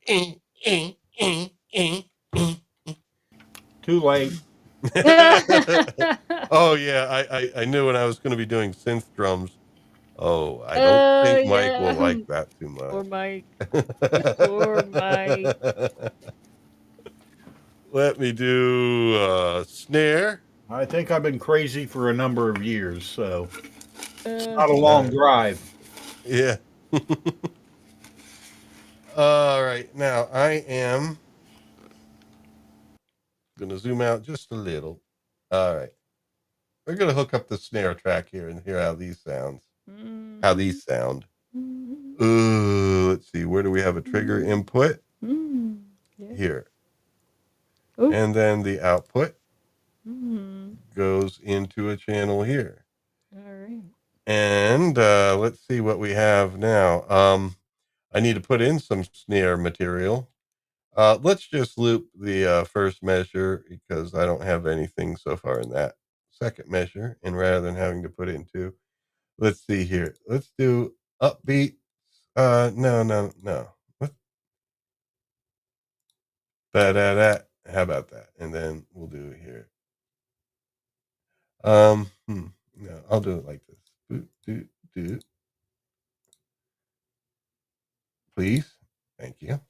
Too late. Oh yeah, I knew when I was going to be doing synth drums. Oh, I don't think Mike will Yeah. like that too Poor much. Mike. Poor Mike. Let me do snare. I think I've been crazy for a number of years, so it's Uh, not a long drive. Yeah. All right. Now I am going to zoom out just a little. All right. We're going to hook up the snare track here and hear how these sounds. How these sound. Let's see. Where do we have a trigger input? Yeah. Here. Oh. And then the output goes into a channel here. All right. And let's see what we have now. I need to put in some snare material. Let's just loop the first measure because I don't have anything so far in that second measure. And rather than having to put in 2, let's see here. Let's do upbeat. No. Da-da-da. How about that? And then we'll do it here. No, I'll do it like this. Do. Please. Thank you.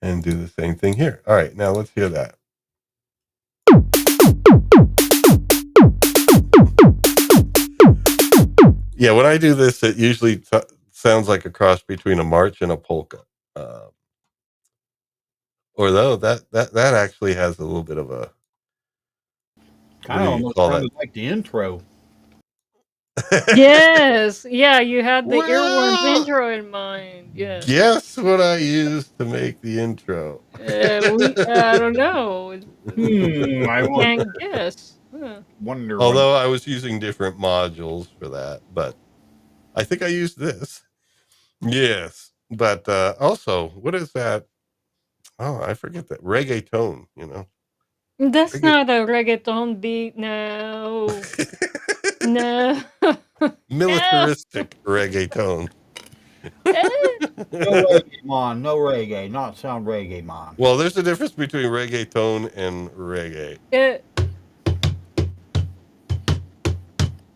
And do the same thing here. All right, now let's hear that. Yeah, when I do this, it usually sounds like a cross between a march and a polka. Although that actually has a little bit of a, what Kind do of you almost call that? sounded like the intro. Yes. Yeah, you had the earworms Well, intro in mind. Yes. guess what I used to make the intro? I don't know. I Can't guess. Huh. wonder what. Although I was using different modules for that, but I think I used this. Yes, but also, what is that? Oh, I forget that reggaeton. That's Regga- not a reggaeton beat. No. No. No. militaristic reggaeton. Eh, No reggae, man. No reggae. Not sound reggae, man. Well, there's a difference between reggaeton and reggae. eh.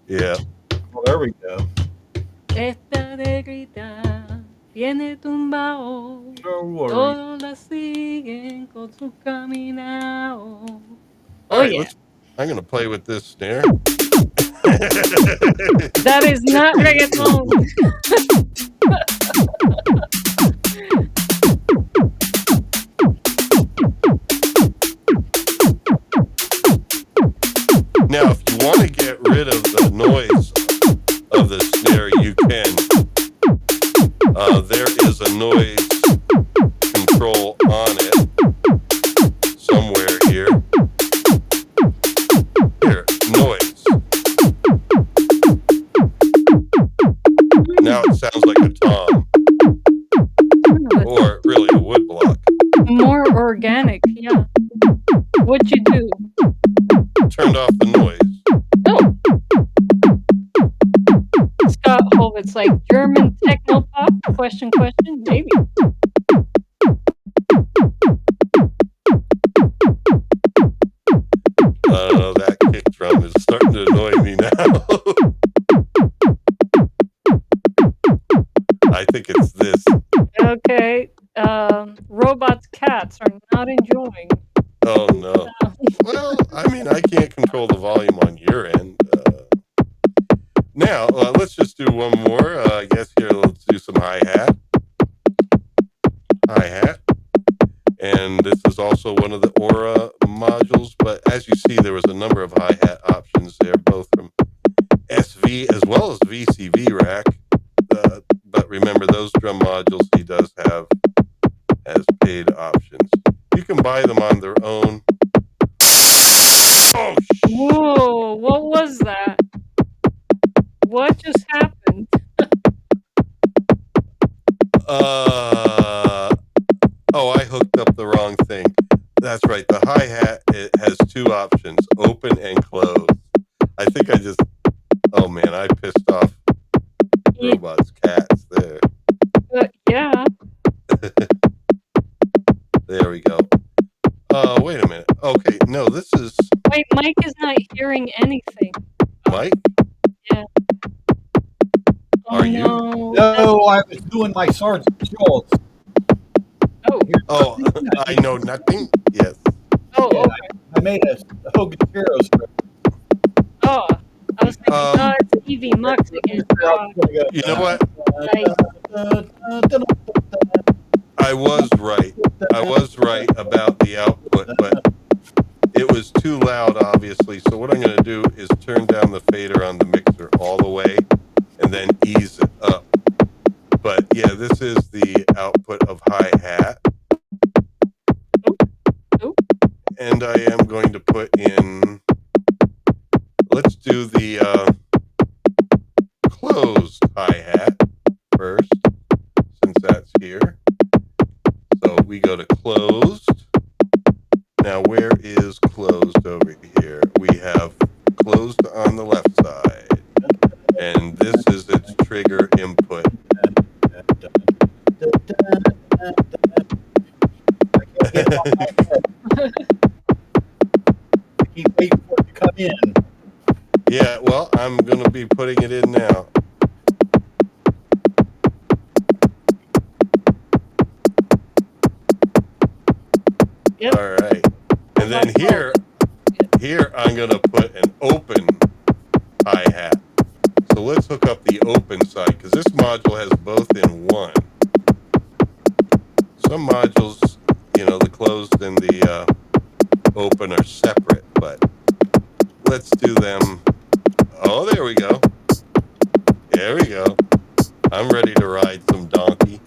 Yeah. Well, there we go. Esta negrita viene tumbao. No worries. Todos la siguen con su caminao. All Oh, right. yeah. I'm going to play with this snare. That is not reggaeton. Now, if you want to get rid of the noise of the snare, you can. There is a noise control on it somewhere here. Here, noise. Now it sounds like a tom, or really a wood block. More organic, yeah. What'd you do? Turned off the noise. Oh. Scott Hovitz, like German techno pop? Question, maybe. That kick drum is starting to annoy me now. I think it's this. Okay. Robots cats are not enjoying. Oh no. Well, I mean, I can't control the volume on your end. Now, let's just do one more. I guess here, let's do some hi-hat. Hi-hat. And this is also one of the Aura modules, but as you see, there was a number of hi-hat options there, both from SV as well as VCV Rack. But remember, those drum modules he does have as paid options. You can buy them on their own. Oh, whoa, what was that? What just happened? Oh, I hooked up the wrong thing. That's right. The hi-hat, it has two options, open and close. I think I just, oh man, I pissed off Robot's cats there. Yeah. There we go. Wait a minute. Okay, no, this is... Wait, Mike is not hearing anything. Mike? Yeah. Are you? No, I was doing my Sergeant Schultz. Oh, I know nothing. Yes. Oh, Yeah, okay. I made a Hogan Heroes. Oh, I was thinking, oh, it's Evie Mux again. You know what? I was right. I was right about the output, but it was too loud, obviously. So what I'm going to do is turn down the fader on the mixer all the way and then ease it up. But yeah, this is the output of hi-hat. And I am going to put in, let's do the closed hi-hat first, since that's here. So we go to closed. Now where is closed over here? We have closed on the left side. And this is its trigger input. Keep waiting for it to come in. Yeah, well, I'm going to be putting it in now. Yep. All right. And then here I'm going to put an open hi-hat. So let's hook up the open side, because this module has both in one. Some modules, you know, the closed and the open are separate, but let's do them. Oh, there we go. There we go. I'm ready to ride some donkey.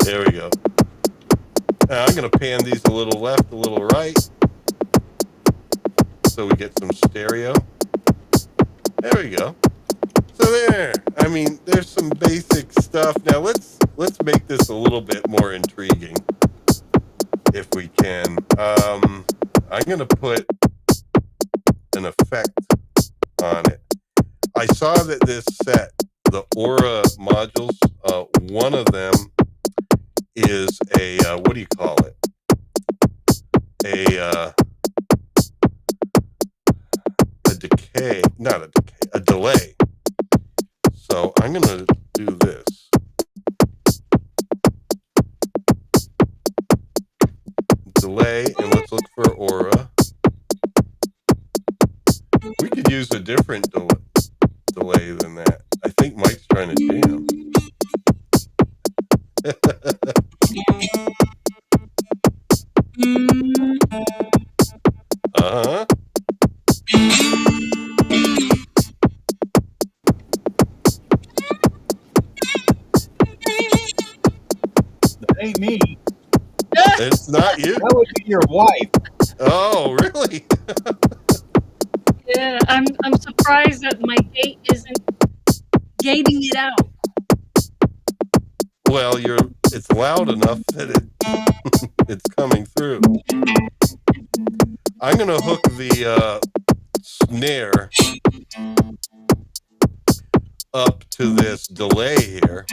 There we go. Now I'm going to pan these a little left, a little right, so we get some stereo. There we go. So there. I mean, there's some basic stuff. Now let's make this a little bit more intriguing, if we can. I'm going to put an effect on it. I saw that this set, the Aura modules, one of them is a, what do you call it? A decay, not a decay, a delay. So I'm going to do this. Delay. delay, and let's look for aura. We could use a different delay than that. I think Mike's trying to jam. Uh-huh. That ain't me. It's not you. That would be your wife. Oh, really? Yeah, I'm surprised that my gate isn't gating it out. Well, it's loud enough that it's coming through. I'm gonna hook the snare up to this delay here.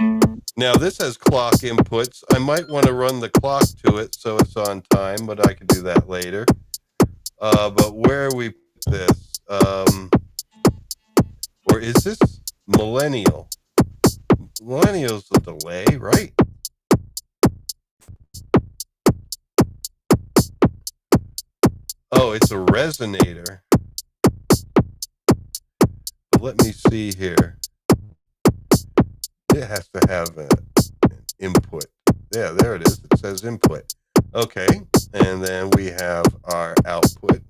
Now this has clock inputs. I might want to run the clock to it so it's on time, but I could do that later. But where we put this, or is this millennial? Millennial's the delay, right? Oh, it's a resonator. But let me see here. It has to have an input. Yeah, there it is. It says input. Okay, and then we have our output.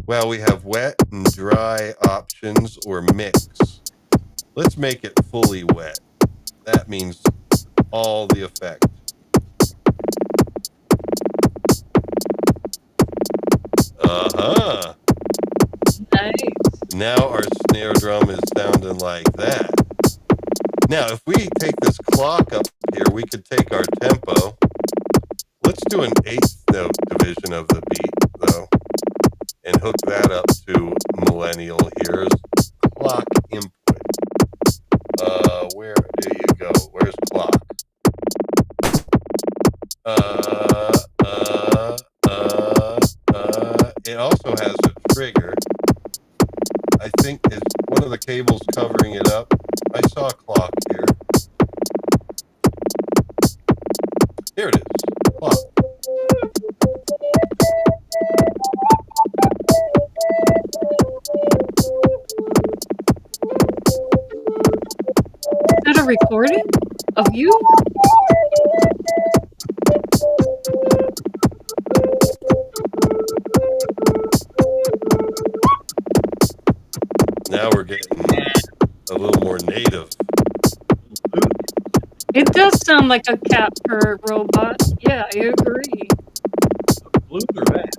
Well, we have wet and dry options or mix. Let's make it fully wet. That means all the effect. Uh-huh. Nice. Now our snare drum is sounding like that. Now, if we take this clock up here, we could take our tempo. Let's do an eighth note division of the beat, though, and hook that up to millennial. Here's clock input. Where do you go? Where's clock? It also has a trigger. I think is one of the cables covering it up. I saw a clock here. Here it is. Clock. Is that a recording of you? Now we're getting a little more native. It does sound like a cat purr robot. Yeah, I agree. Flute or that?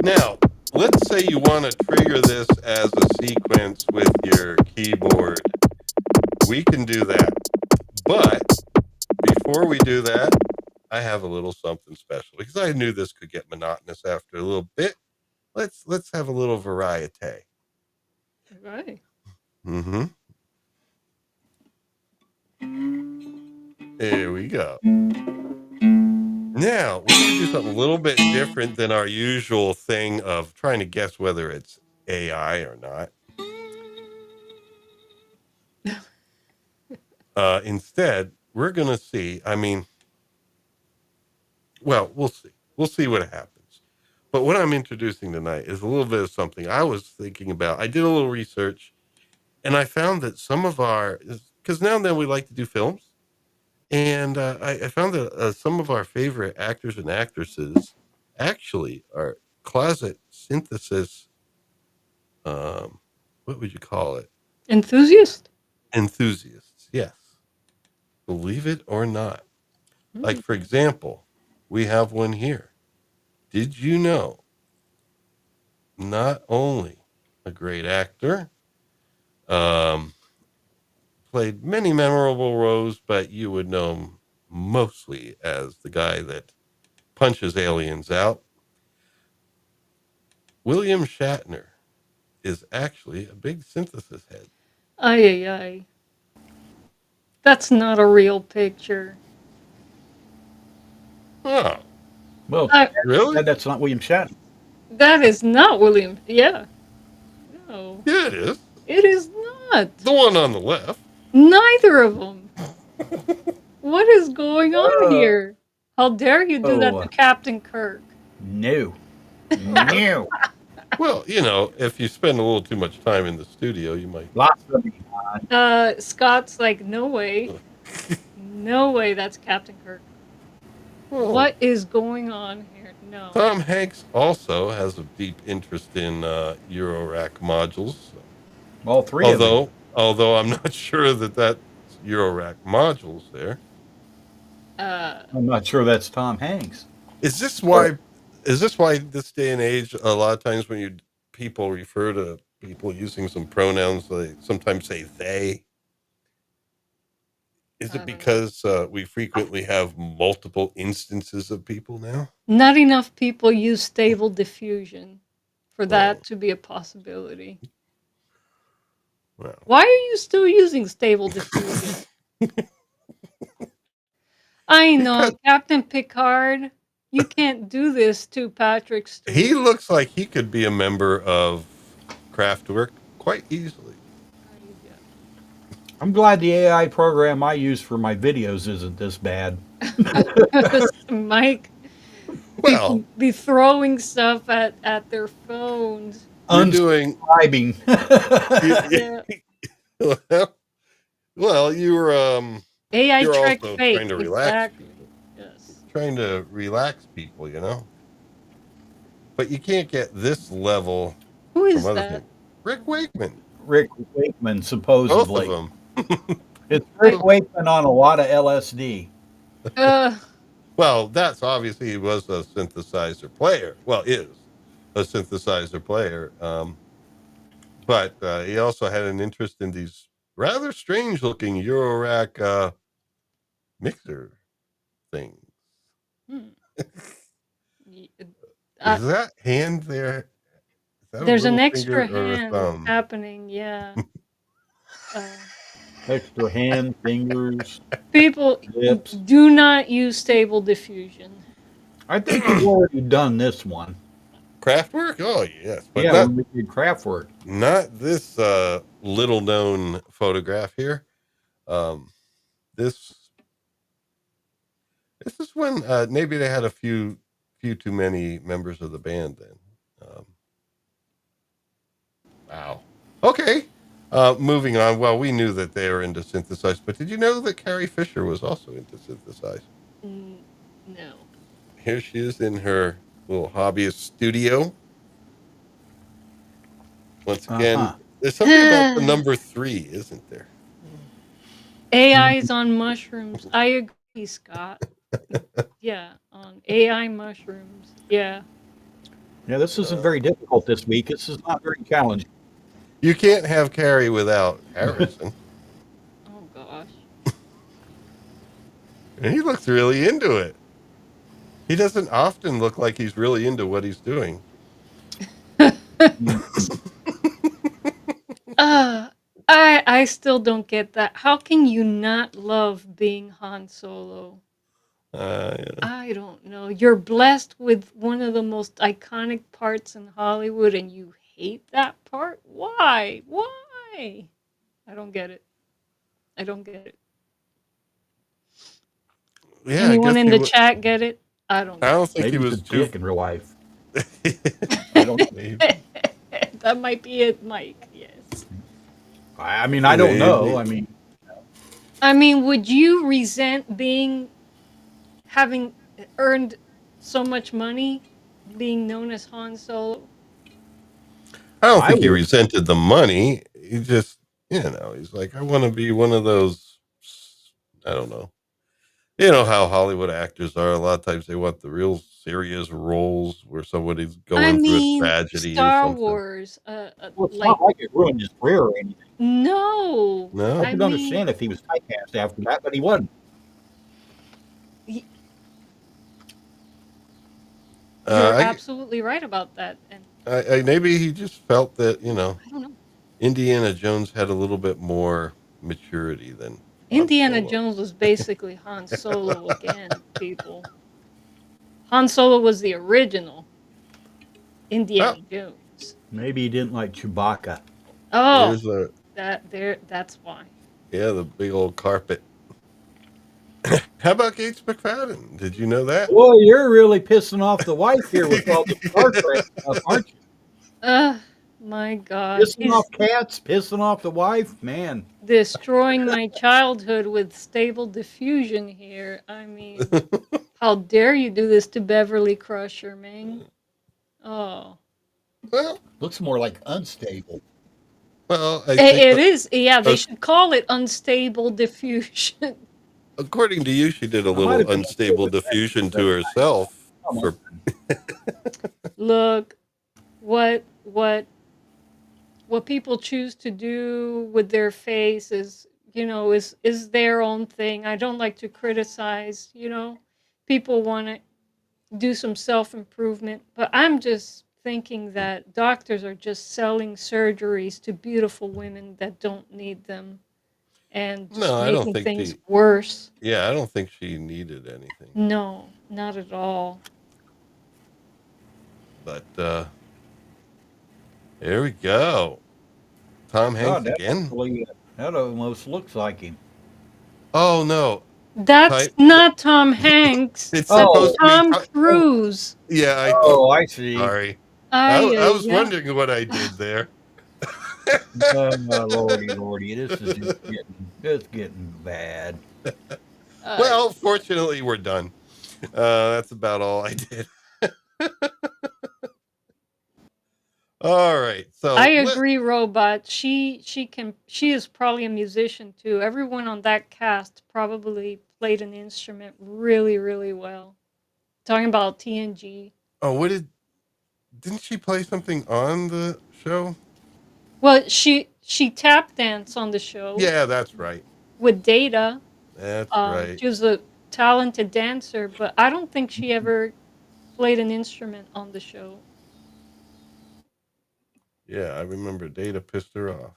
Now, let's say you want to trigger this as a sequence with your keyboard. We can do that. But before we do that, I have a little something special because I knew this could get monotonous after a little bit. Let's have a little variety. Right. Mm-hmm. Here we go. Now, we're going to do something a little bit different than our usual thing of trying to guess whether it's AI or not. Instead, we're going to see, we'll see. We'll see what happens. But what I'm introducing tonight is a little bit of something I was thinking about. I did a little research, and I found that some of because now and then we like to do films, and I found that some of our favorite actors and actresses actually are closet synthesis, what would you call it? Enthusiast? Enthusiasts, yes. Believe it or not. Like, for example, we have one here. Did you know not only a great actor, played many memorable roles, but you would know him mostly as the guy that punches aliens out. William Shatner is actually a big synthesis head. Ay, ay, ay. That's not a real picture. Oh, Well, really? that's not William Shatner. That is not William. Yeah. No. Yeah, it is. It is not. The one on the left. Neither of them. What is going on here? How dare you do that to Captain Kirk? No. No. Well, if you spend a little too much time in the studio, you might. Lots of me. Scott's like, no way. No way, that's Captain Kirk. Well, What is going on here? No. Tom Hanks also has a deep interest in Eurorack modules. All three of them. Although I'm not sure that that's Eurorack modules there. I'm not sure that's Tom Hanks. Is this why? Is this why this day and age, a lot of times when people refer to people using some pronouns, they sometimes say they? Is it because we frequently have multiple instances of people now? Not enough people use stable diffusion for that to be a possibility. Well. Why are you still using stable diffusion? I know, Captain Picard. You can't do this to Patrick Stewart. He looks like he could be a member of Kraftwerk quite easily. I'm glad the AI program I use for my videos isn't this bad. Mike, well, be throwing stuff at their phones. Unsubscribing. Well, you're AI you're trick also fake. trying to relax Exactly. people. Yes. Trying to relax people, But you can't get this level. Who is that? Things. Rick Wakeman. Rick Wakeman, supposedly. Both of them. It's Rick Wakeman on a lot of LSD. Well, that's obviously he was a synthesizer player. Well, is a synthesizer player. But he also had an interest in these rather strange-looking Eurorack mixer things. Is that hand there? There's an extra hand happening, yeah. Extra hand, fingers. People lips. Do not use stable diffusion. I think we've already done this one. Kraftwerk? Oh, yes. But yeah, when we did Kraftwerk. Not this little-known photograph here. This is when maybe they had a few too many members of the band then. Wow. Okay. Moving on. Well, we knew that they were into synthesize, but did you know that Carrie Fisher was also into synthesize? No. Here she is in her little hobbyist studio. Once again, there's something about the number 3, isn't there? AI's on mushrooms. I agree, Scott. Yeah, on AI mushrooms. Yeah. Yeah, this isn't very difficult this week. This is not very challenging. You can't have Carrie without Harrison. Oh, gosh. And he looks really into it. He doesn't often look like he's really into what he's doing. I still don't get that. How can you not love being Han Solo? Yeah. I don't know. You're blessed with one of the most iconic parts in Hollywood and you hate that part? Why? Why? I don't get it. I don't get it. Yeah, anyone in the chat get it? I don't. I don't think Maybe he was too in real life. I don't know. That might be it, Mike. Yes. I mean, I don't know. I mean, would you resent having earned so much money, being known as Han Solo? I don't think he resented the money. He just, he's like, I want to be one of those. I don't know. You know how Hollywood actors are. A lot of times they want the real serious roles where somebody's going through a tragedy Star or something. Wars. It's not like it ruined his career or anything. No. I could understand if he was typecast after that, but he wasn't. You're absolutely right about that. And maybe he just felt that, I don't know. Indiana Jones had a little bit more maturity than Indiana Jones was basically Han Solo again, people. Han Solo was the original Indiana Jones. Maybe he didn't like Chewbacca. Oh, that's why. Yeah, the big old carpet. How about Gates McFadden? Did you know that? Boy, you're really pissing off the wife here with all the Star Trek stuff, aren't you? My God. Pissing off He's cats, pissing off the wife, man. destroying my childhood with stable diffusion here. I mean, how dare you do this to Beverly Crusher, man? Oh. well, Looks more like unstable. well, I think It is. Yeah, they uh, should call it unstable diffusion. according to you, she did a I might little have been okay unstable with that. diffusion to But herself come on. for. Look, what what what people choose to do with their face is, is their own thing. I don't like to criticize, people want to do some self-improvement, but I'm just thinking that doctors are just selling surgeries to beautiful women that don't need them and No, just I don't making think things she. worse. Yeah, I don't think she needed anything. No, not at all. But here we go. Tom God, Hanks again. that almost looks like him. Oh no, That's type. not Tom Hanks. It's That's Oh, supposed to be. Tom oh, Cruise. Yeah, oh, I see. sorry. Ay, I ay, was ay. wondering what I did there. Lordy, lordy, this is just getting bad. Ay. Well, fortunately, we're done. That's about all I did. All right. I So let. agree, Robot. She is probably a musician too. Everyone on that cast probably played an instrument really, really well. Talking about TNG. Oh, what did? Didn't she play something on the show? Well, she tap danced on the show Yeah, that's right. with Data. That's right. She was a talented dancer, but I don't think she ever played an instrument on the show. Yeah, I remember Data pissed her off.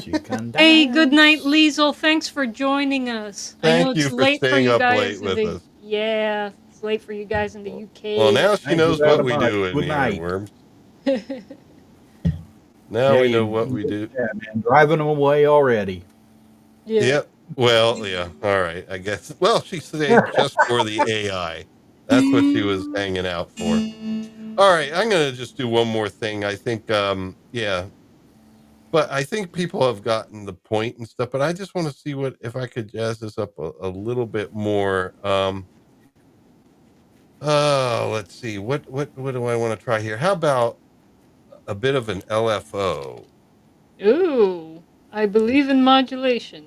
She can Hey, good night, dance. Liesel. Thanks for joining us. I know Thank it's you for late for staying you up late guys in with the us. yeah, it's late for you guys in the Well, UK. now she Thank you knows very what we much. do in Good the night. airworms. Now Yeah, we know what we do. yeah, man, driving them away already. Yeah. Yep. Well, yeah. All right. I guess. Well, she stayed just for the AI. That's what she was hanging out for. All right. I'm going to just do one more thing. I think, yeah, but I think people have gotten the point and stuff, but I just want to see what, if I could jazz this up a little bit more. Let's see. What do I want to try here? How about a bit of an LFO? Ooh, I believe in modulation.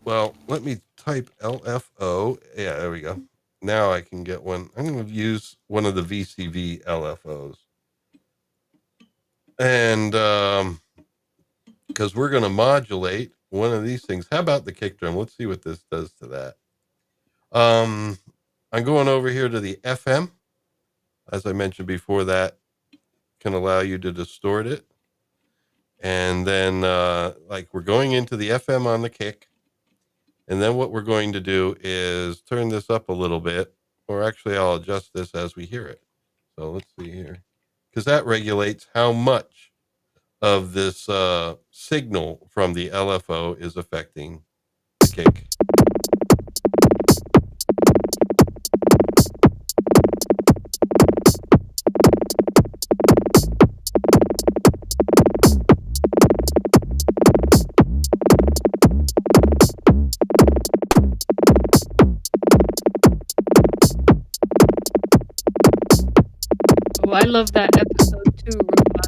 Well, let me type LFO. Yeah, there we go. Now I can get one. I'm going to use one of the VCV LFOs. And because we're going to modulate one of these things. How about the kick drum? Let's see what this does to that. Um, I'm going over here to the FM. As I mentioned before, that can allow you to distort it. And then, like, we're going into the FM on the kick. And then what we're going to do is turn this up a little bit, or actually I'll adjust this as we hear it. So let's see here, because that regulates how much of this signal from the LFO is affecting the kick. Oh, I love that episode too, Robot.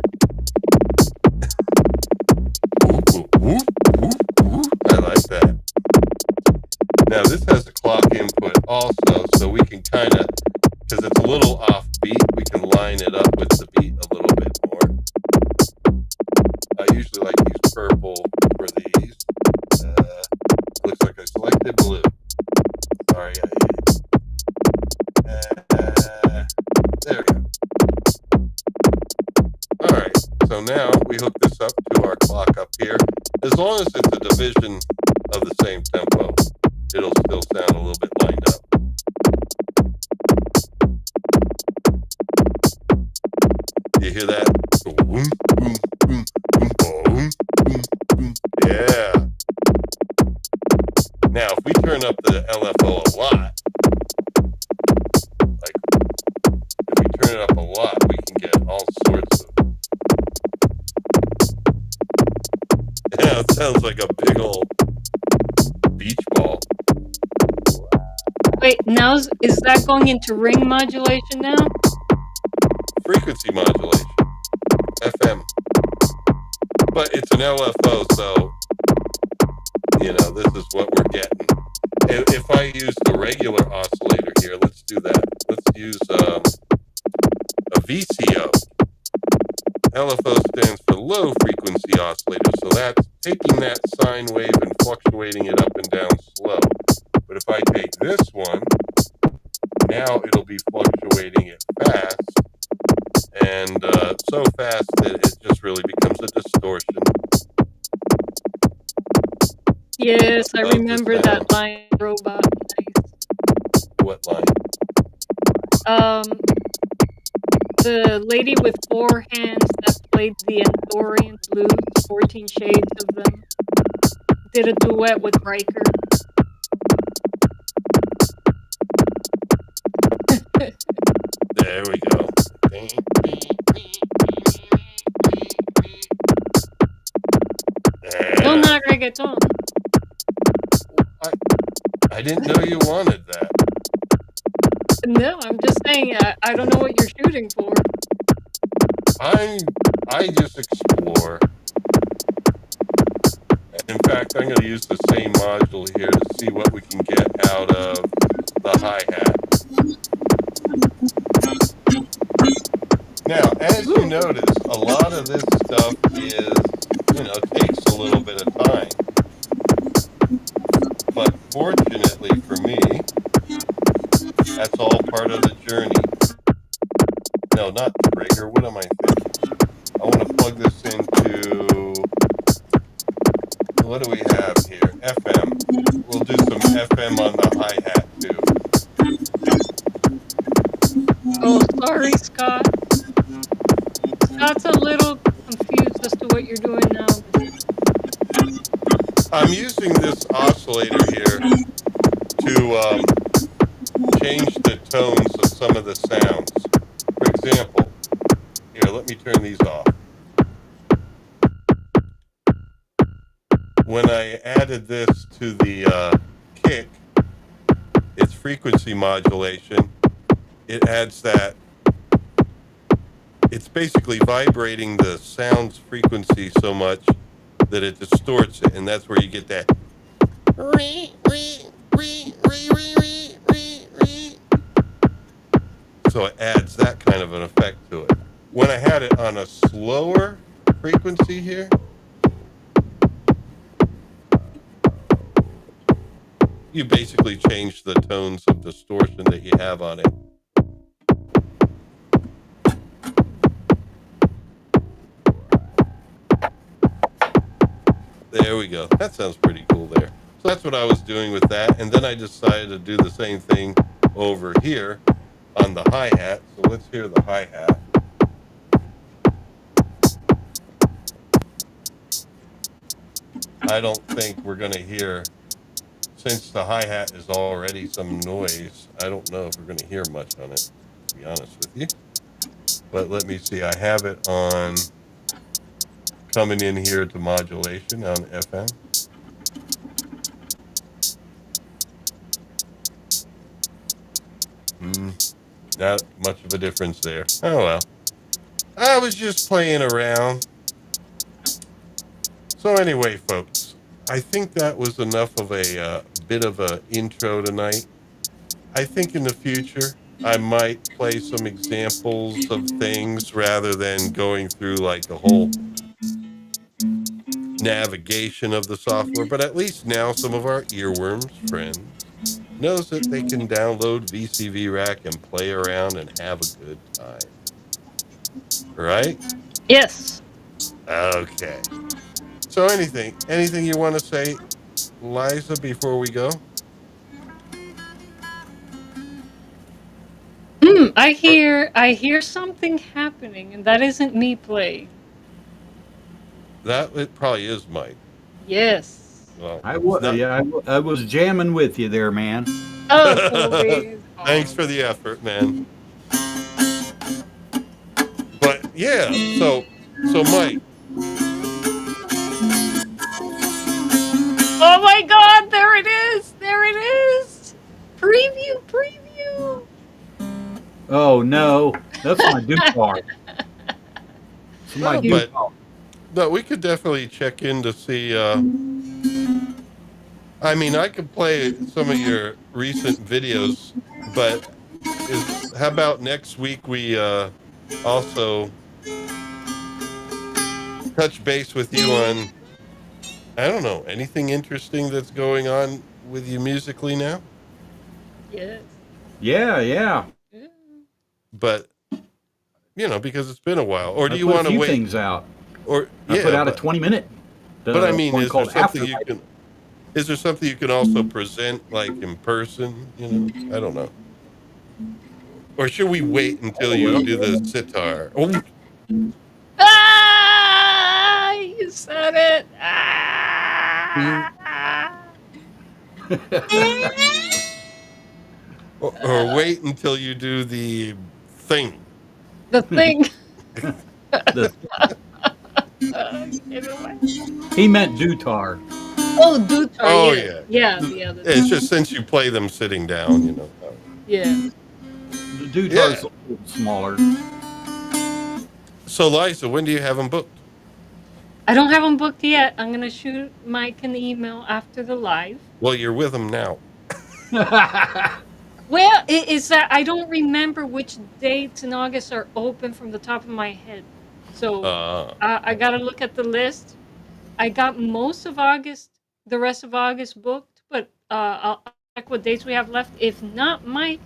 I like that. Now this has a clock input also, so we can kind of, because it's a little off beat, we can line it up with the beat a little bit more. I usually like to use purple for these. Looks like I selected blue. Sorry, there we go. All right, so now we hook this up to our clock up here. As long as it's a division of the same tempo, it'll still sound a little bit lined up. You hear that? Boom, boom, boom, boom, boom, boom, boom. Yeah. Now, if we turn up the LFO a lot, like if we turn it up a lot, we can get all sorts of. Yeah, it sounds like a big old beach ball. Wait, now is that going into ring modulation now? Frequency modulation, FM, but it's an LFO, so this is what we're getting. If I use the regular oscillator here, let's do that. Let's use a VCO. LFO stands for low frequency oscillator, so that's taking that sine wave and fluctuating it up and down slow. But if I take this one, now it'll be fluctuating it fast, and so fast that it just really becomes a distortion. Yes, I remember that line, robot. Nice. What line? The lady with 4 hands that played the Andorian blues, 14 Shades of them, did a duet with Riker. There we go. No, not reggaeton. I didn't know you wanted that. No, I'm just saying, I don't know what you're shooting for. I just explore. In fact, I'm going to use the same module here to see what we can get out of the hi-hat. Now, as you notice, a lot of this stuff is, takes a little bit of time. But fortunately for me, that's all part of the journey. No, not trigger. What am I thinking? I want to plug this into, what do we have here? FM. We'll do some FM on the hi-hat too. Oh, sorry, Scott. Scott's a little confused as to what you're doing now. I'm using this oscillator here to change the tones of some of the sounds. For example, here, let me turn these off. When I added this to the kick, its frequency modulation, it adds that. It's basically vibrating the sound's frequency so much that it distorts it, and that's where you get that. So it adds that kind of an effect to it. When I had it on a slower frequency here, you basically change the tones of distortion that you have on it. There we go. That sounds pretty cool there. So that's what I was doing with that. And then I decided to do the same thing over here on the hi-hat. So let's hear the hi-hat. I don't think we're going to hear, since the hi-hat is already some noise, I don't know if we're going to hear much on it, to be honest with you. But let me see. I have it on, coming in here to modulation on FM. Not much of a difference there. Oh well. I was just playing around. So anyway, folks, I think that was enough of a bit of a intro tonight. I think in the future, I might play some examples of things rather than going through like a whole navigation of the software. But at least now some of our earworms friends knows that they can download VCV Rack and play around and have a good time. Right? Yes. Okay. So anything you want to say, Liza, before we go? I hear something happening, and that isn't me playing. That it probably is Mike. Yes. Well, I it's was, not. yeah, I was jamming with you there, man. Oh, please. Thanks Oh. for the effort, man. But yeah, so Mike, Oh my God! There it is! There it is! Preview, preview. Oh no, that's my guitar. It's my no, but guitar. no, we could definitely check in to see. I mean, I could play some of your recent videos, but is how about next week we also touch base with you on, I don't know, anything interesting that's going on with you musically now? Yes. Yeah, yeah. Yeah. But because it's been a while. Or I do you put a want to few wait? things out. Or I put yeah, out a but 20-minute I mean, one called Afterlife. is there something you can also present like in person? I don't know. Or should we wait until Oh you well. do the sitar? Oh, Ah! You said it. Ah! or wait until you do the thing. The thing. The, Give it away. he meant Dutar. Oh, Dutar. Oh Yeah. yeah. Yeah. The other It's thing. just since you play them sitting down. Yeah. The Dutar's Yeah. a little smaller. So Liza, when do you have them booked? I don't have them booked yet. I'm gonna shoot Mike an email after the live. Well, you're with them now. Well, it is that I don't remember which dates in August are open from the top of my head. So Uh, I got to look at the list. I got most of August, the rest of August booked, but I'll check what dates we have left. If not, Mike,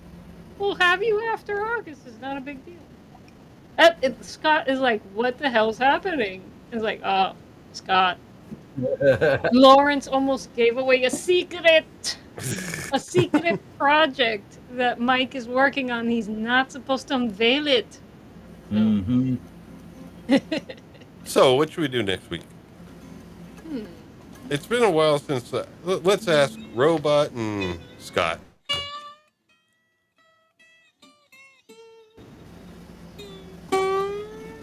we'll have you after August. It's not a big deal. Scott is like, what the hell's happening? It's like, oh, Scott. Lawrence almost gave away a secret project that Mike is working on. He's not supposed to unveil it. So. Mm-hmm. so what should we do next week? It's been a while since. Let's ask Robot and Scott.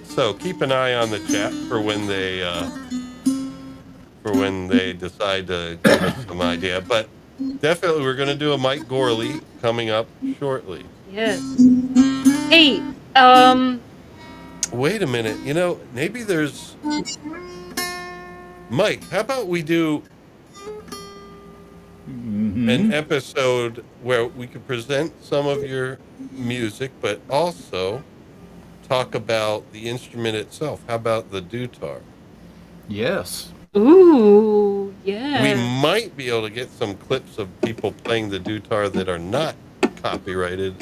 So keep an eye on the chat for when they decide to give us some idea. But definitely, we're going to do a Mike Gorley coming up shortly. Yes. Hey, Wait a minute. Maybe there's Mike. How about we do an episode where we could present some of your music, but also talk about the instrument itself. How about the dutar? Yes. ooh, We yeah. might be able to get some clips of people playing the dutar that are not copyrighted.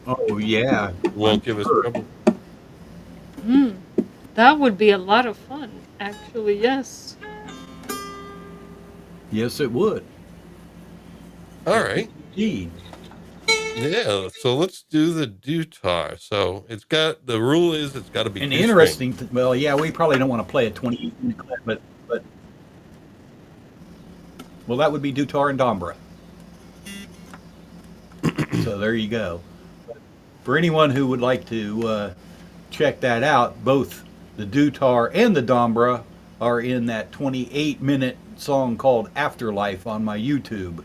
Oh yeah. Won't give us sure. trouble. That would be a lot of fun, actually, yes. Yes, it would. All right. Indeed. Yeah. So let's do the dutar. So the rule is it's got to be And two interesting. strings. Well, yeah, we probably don't want to play a 20-minute clip, but well, that would be Dutar and Dombra. So there you go. For anyone who would like to check that out, both the Dutar and the Dombra are in that 28-minute song called Afterlife on my YouTube.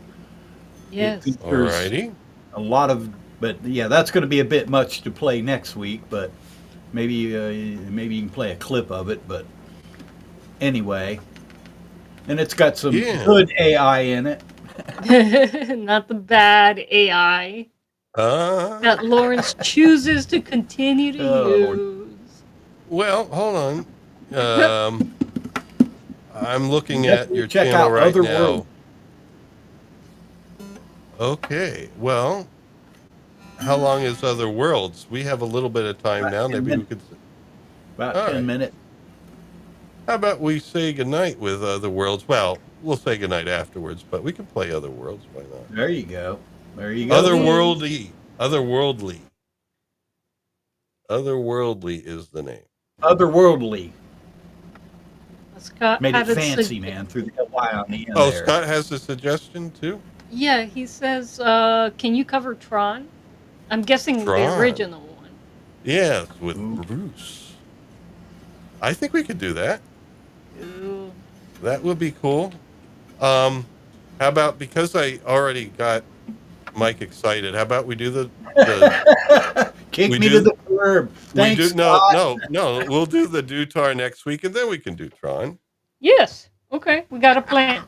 Yes. It All features righty. a lot of, but yeah, that's going to be a bit much to play next week, but maybe you can play a clip of it, but anyway. And it's got some good AI in it. Not the bad AI that Lawrence chooses to continue to use. Well, hold on. I'm looking at your Check channel out right Other now. World. Okay. Well, how long is Other Worlds? We have a little bit of time now. Maybe we could. About All 10 right. minutes. How about we say goodnight with Other Worlds? Well, we'll say goodnight afterwards, but we can play Other Worlds. Why not? There you go. There you go. Otherworldly. Otherworldly. Otherworldly is the name. Otherworldly. Scott Made it had a fancy, man. Threw the Y on the end Oh, there. Scott has a suggestion too. Yeah, he says, can you cover Tron? I'm guessing the Tron. original one. Yes, with Ooh. Bruce. I think we could do that. Ooh. That would be cool. How about, because I already got Mike excited, how about we do the Kick we me to do the curb. we Thanks, do no Scott. no no we'll do the Dutar next week and then we can do Tron. Yes. Okay, we got a plan.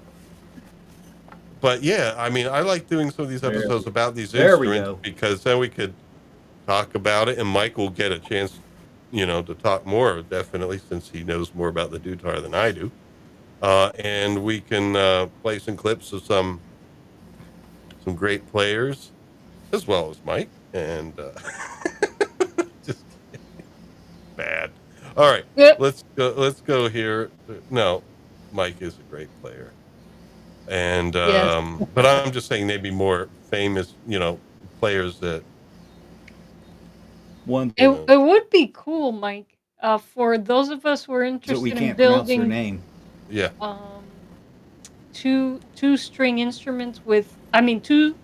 But yeah, I mean, I like doing some of these episodes about these There we instruments go. because then we could talk about it and Mike will get a chance, to talk more, definitely, since he knows more about the Dutar than I do. And we can play some clips of some great players as well as Mike. And just bad. All right, Yep. let's go. Let's go here. No, Mike is a great player, and Yes. but I'm just saying maybe more famous, players that One you It, know. it would be cool, Mike, for those of us who are that we interested in can't pronounce their building name. Yeah, um, two string instruments two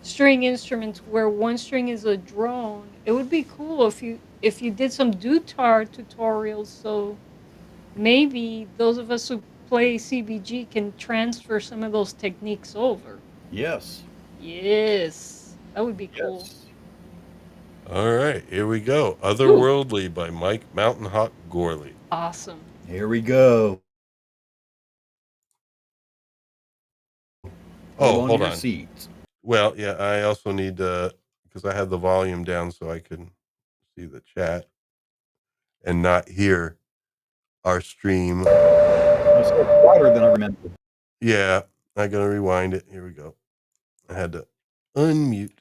string instruments where one string is a drone. It would be cool if you did some dutar tutorials, so maybe those of us who play CBG can transfer some of those techniques over. Yes. Yes, that would be cool. Yes. all right, here we go. Ooh, Otherworldly by Mike Mountain Hawk Gorley. awesome. Here we go. Hold Oh, on to hold your on. seats. Well, yeah, I also need to, because I had the volume down so I can see the chat and not hear our stream. It's wider than I remember. Yeah, I gotta rewind it. Here we go. I had to unmute.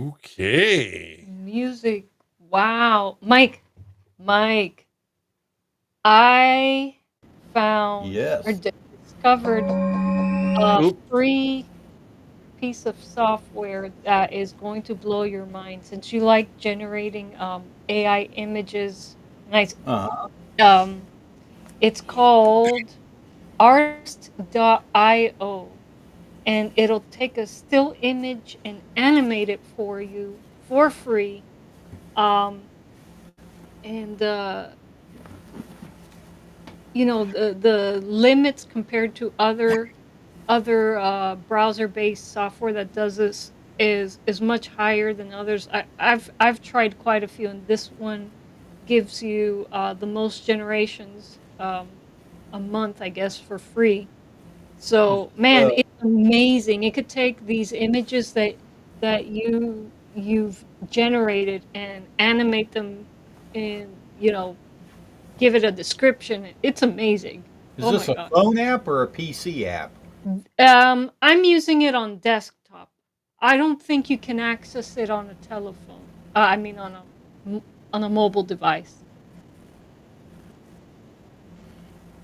Okay. Music. Wow. Mike, I found or Yes. discovered a Oop. free piece of software that is going to blow your mind since you like generating AI images. Nice. Uh-huh. Um, it's called artist.io, and it'll take a still image and animate it for you for free. Um, and the limits compared to other browser-based software that does this is much higher than others. I've tried quite a few, and this one gives you the most generations a month, I guess, for free. So, man, Uh, it's amazing. It could take these images that you've generated and animate them and, give it a description. It's amazing. is Oh this my a god. phone app or a PC app? I'm using it on desktop. I don't think you can access it on a telephone. I mean m- on a mobile device.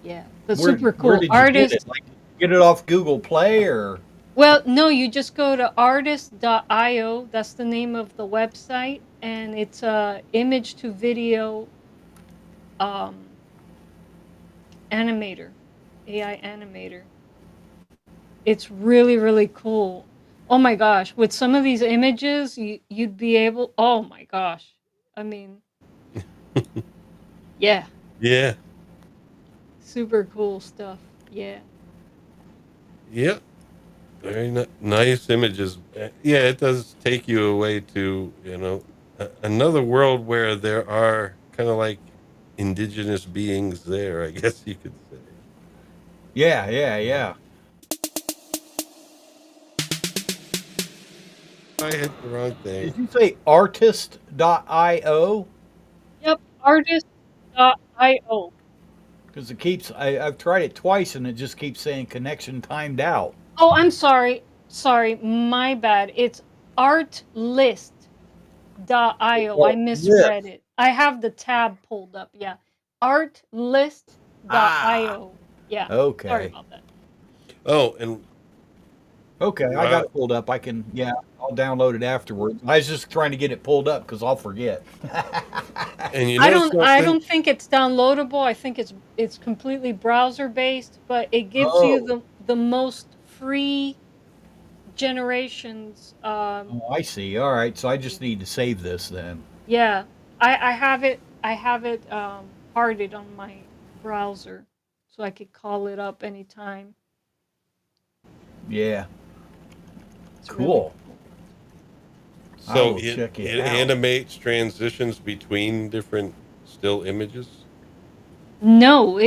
Yeah, the super Where cool did you get it? artist. Like, get it off Google Play or? Well, no, you just go to artist.io. That's the name of the website, and it's a image to video um, animator, AI animator. It's really, really cool. Oh my gosh, with some of these images, you'd be able. Oh my gosh, I mean, yeah, Yeah. super cool stuff. Yeah. Yep. Very nice images. Yeah, it does take you away to, another world where there are kind of like indigenous beings there, I guess you could say. Yeah, yeah, yeah. I hit the wrong thing. Did you say artist.io? Yep. Artist.io. Because I've tried it twice and it just keeps saying connection timed out. Oh, I'm sorry. Sorry, my bad. It's artlist.io. I Oh, misread yes. it. I have the tab pulled up. Yeah. Ah, Artlist.io. Yeah. Sorry okay. about that. Oh, and Okay, I got wow. it pulled up. Yeah, I'll download it afterwards. I was just trying to get it pulled up because I'll forget. And you I know don't I something? don't think it's downloadable. I think it's completely browser based, but it gives you Oh, the most free generations. oh, I see. All right, so I just need to save this then. Yeah, I have it hearted on my browser, so I could call it up anytime. Yeah, It's really cool. cool. I So will it check it it out. animates transitions between different still images. No,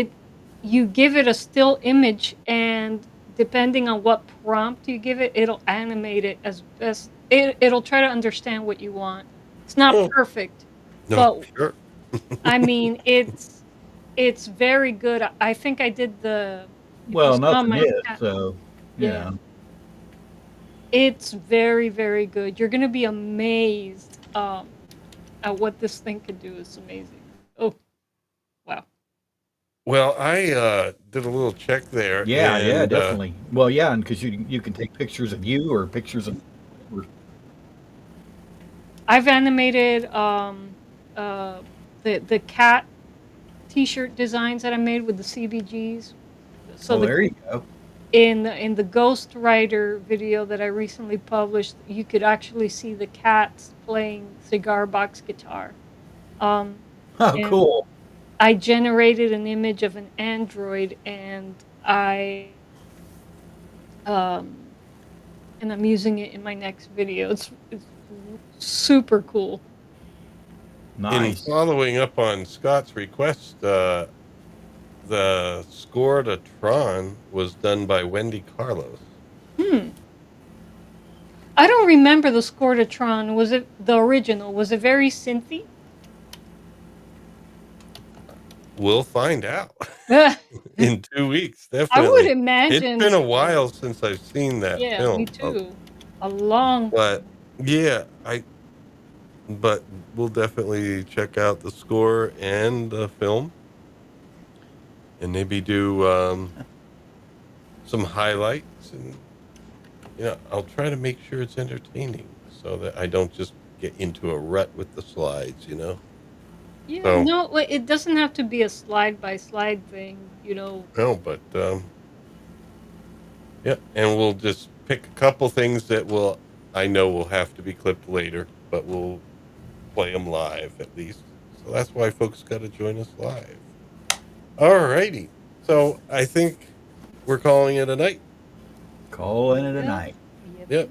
you give it a still image, and depending on what prompt you give it, it'll animate it as best. It'll try to understand what you want. It's not Oh, perfect, no, but sure. I mean, it's very good. I think I did the. If you Well, saw nothing my is, cat, so yeah. yeah. It's very, very good. You're gonna be amazed, at what this thing could do. It's amazing. Oh, wow. Well, I did a little check there, Yeah, yeah, and definitely. Well, yeah, and because you can take pictures of you or pictures of. I've animated, the cat T-shirt designs that I made with the CBGs. So Oh, there you go. in the Ghost Rider video that I recently published, you could actually see the cats playing cigar box guitar. Um, Oh, and cool. I generated an image of an android, um and I'm using it in my next video. It's super cool. in Nice. following up on Scott's request, the score to Tron was done by Wendy Carlos. Hmm. I don't remember the Scortatron. Was it the original? Was it very synthy? We'll find out I in 2 weeks, would definitely. It's imagine been a so. while since I've seen that Yeah, me film, too. A long but time. yeah, I but we'll definitely check out the score and the film, and maybe do some highlights, and I'll try to make sure it's entertaining so that I don't just get into a rut with the slides. Yeah, So no, it doesn't have to be a slide by slide thing, you know. no, but yeah, and we'll just pick a couple things that I know will have to be clipped later, but we'll play them live at least. So that's why folks got to join us live. All righty. So I think we're calling it a night. Calling it a Yep. night. Yep. Yep.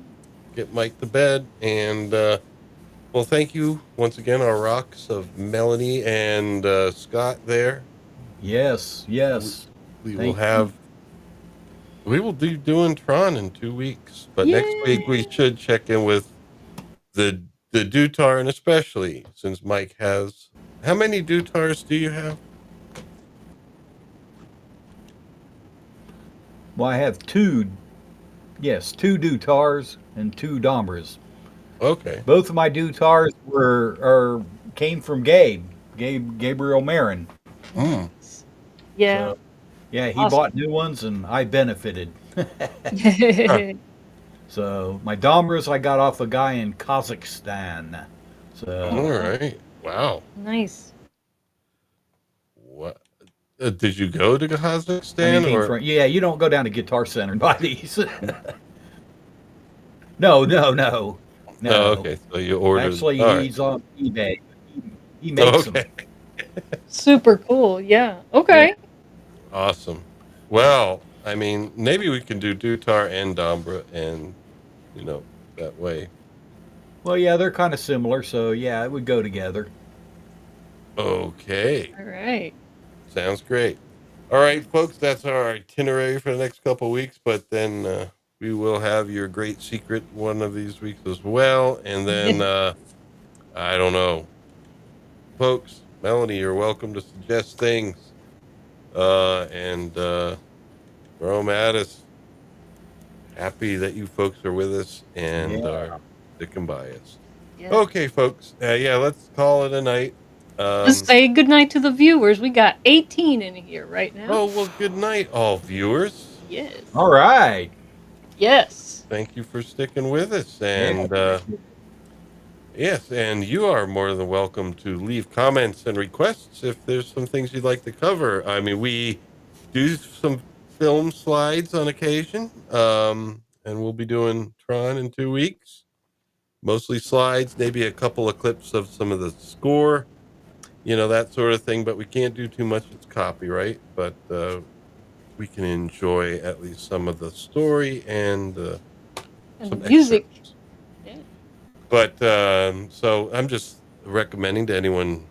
Get Mike to bed. And, well, thank you once again, our rocks of Melanie and Scott there. Yes, We, yes. we will Thank you. have, we will be doing Tron in 2 weeks. But next week we Yay! should check in with the Dutar, and especially since Mike has, how many Dutars do you have? Well, I have two Dutars and two Dombras. Okay. Both of my Dutars came from Gabriel Marin. Mm. Yeah. So yeah, he Awesome. bought new ones and I benefited. Huh. So my Dombras I got off a guy in Kazakhstan. Oh, All So wow. right. Wow. Nice. What? Did you go to I mean, Kazakhstan came or? from yeah. You don't go down to Guitar Center and buy these. No, no, no, Oh, no. okay. So you ordered. Actually, All right. he's on eBay. He makes them. Okay. Super cool. Yeah. Yeah. Okay. Awesome. Well, I mean, maybe we can do Dutar and Dombra, and that way. Well, yeah, they're kind of similar, so yeah, it would go together. Okay. All right. Sounds great. All right, folks. That's our itinerary for the next couple of weeks, but then we will have your great secret one of these weeks as well, and then I don't know, folks. Melanie, you're welcome to suggest things. And throw 'em at us. Happy that you folks are with us and Yeah. are sticking by us. Yeah. Okay, folks. Yeah, let's call it a night. Just say goodnight to the viewers. We got 18 in here right now. Oh, well, good night, all viewers. Yes. All right. Yes. Thank you for sticking with us. Yeah. And yes, and you are more than welcome to leave comments and requests if there's some things you'd like to cover. I mean, we do some film slides on occasion, and we'll be doing Tron in 2 weeks. Mostly slides, maybe a couple of clips of some of the score, that sort of thing. But we can't do too much; it's copyright. But we can enjoy at least some of the story and And the some music. excerpts. Yeah. But so I'm just recommending to anyone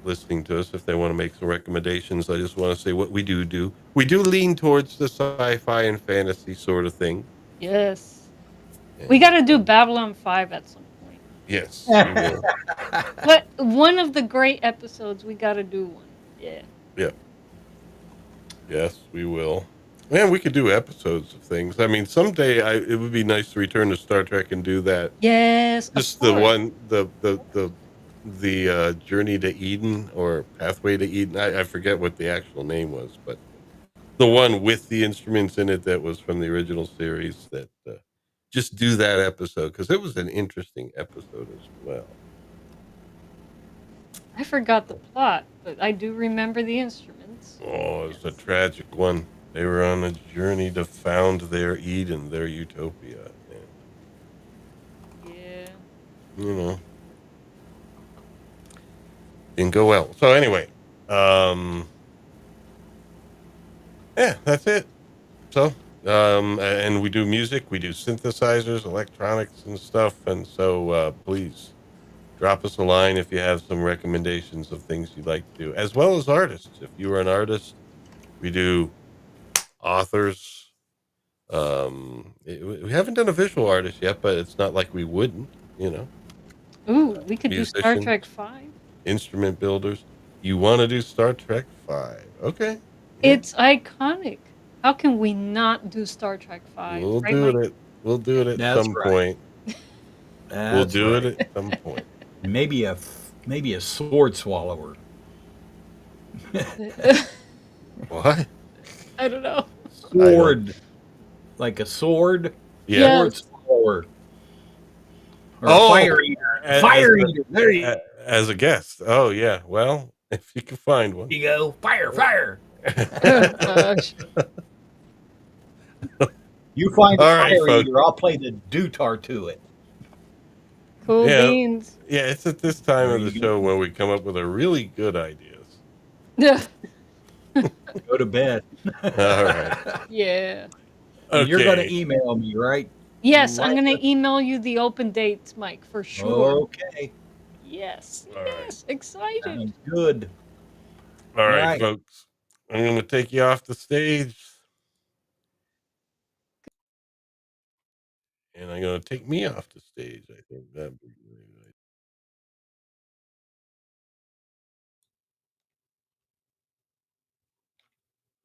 listening to us if they want to make some recommendations. I just want to say what we do. We do lean towards the sci-fi and fantasy sort of thing. Yes. We got And to do Babylon 5 at some point. yes, we will. But one of the great episodes, we got to do one. Yeah. Yeah. Yes, we will. Man, we could do episodes of things. I mean, someday it would be nice to return to Star Trek and do that. Yes, of Just the course. one, the Journey to Eden or Pathway to Eden. I forget what the actual name was, but the one with the instruments in it that was from the original series. That just do that episode because it was an interesting episode as well. I forgot the plot, but I do remember the instruments. Oh, it's a Yes. tragic one. They were on a journey to found their Eden, their utopia, and Yeah. you know, didn't go well. So anyway, yeah, that's it. So, and we do music, we do synthesizers, electronics, and stuff. And so, please drop us a line if you have some recommendations of things you'd like to do, as well as artists. If you are an artist, we do authors. We haven't done a visual artist yet, but it's not like we wouldn't. Ooh, we could do Star Musicians, Trek 5. instrument builders. You want to do Star Trek 5? Okay, yeah, It's iconic. How can we not do Star Trek 5? we'll Right, do Mike? it. We'll do it at That's some right. point. We'll That's do it right. at some point. Maybe a sword swallower. What? I don't know. I don't. Sword, like a sword. Yeah. Sword Yes. swallower. Or a Oh, fire eater. as Fire eater. There you as a guest. Oh yeah. Well, if you can find one. go. Fire, fire. Oh gosh. You find a All right, fire folks. eater, I'll play the dutar to it. Cool Yeah, beans. yeah. It's at this time There of the you go. show where we come up with a really good ideas. Yeah. Go to bed. All right. Yeah. And you're going to Okay. email me, right? Yes, I'm gonna Lila? email you the open dates, Mike, for sure. Okay. Yes. All right. Yes. Excited. Sounds good. All All right, right. folks. I'm going to take you off the stage, and I'm going to take me off the stage. I think that'd be really nice.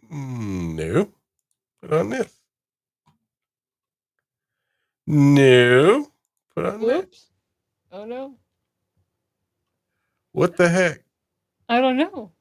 No. Put on this. No. Put on that. Whoops. Oh no. What the heck? I don't know.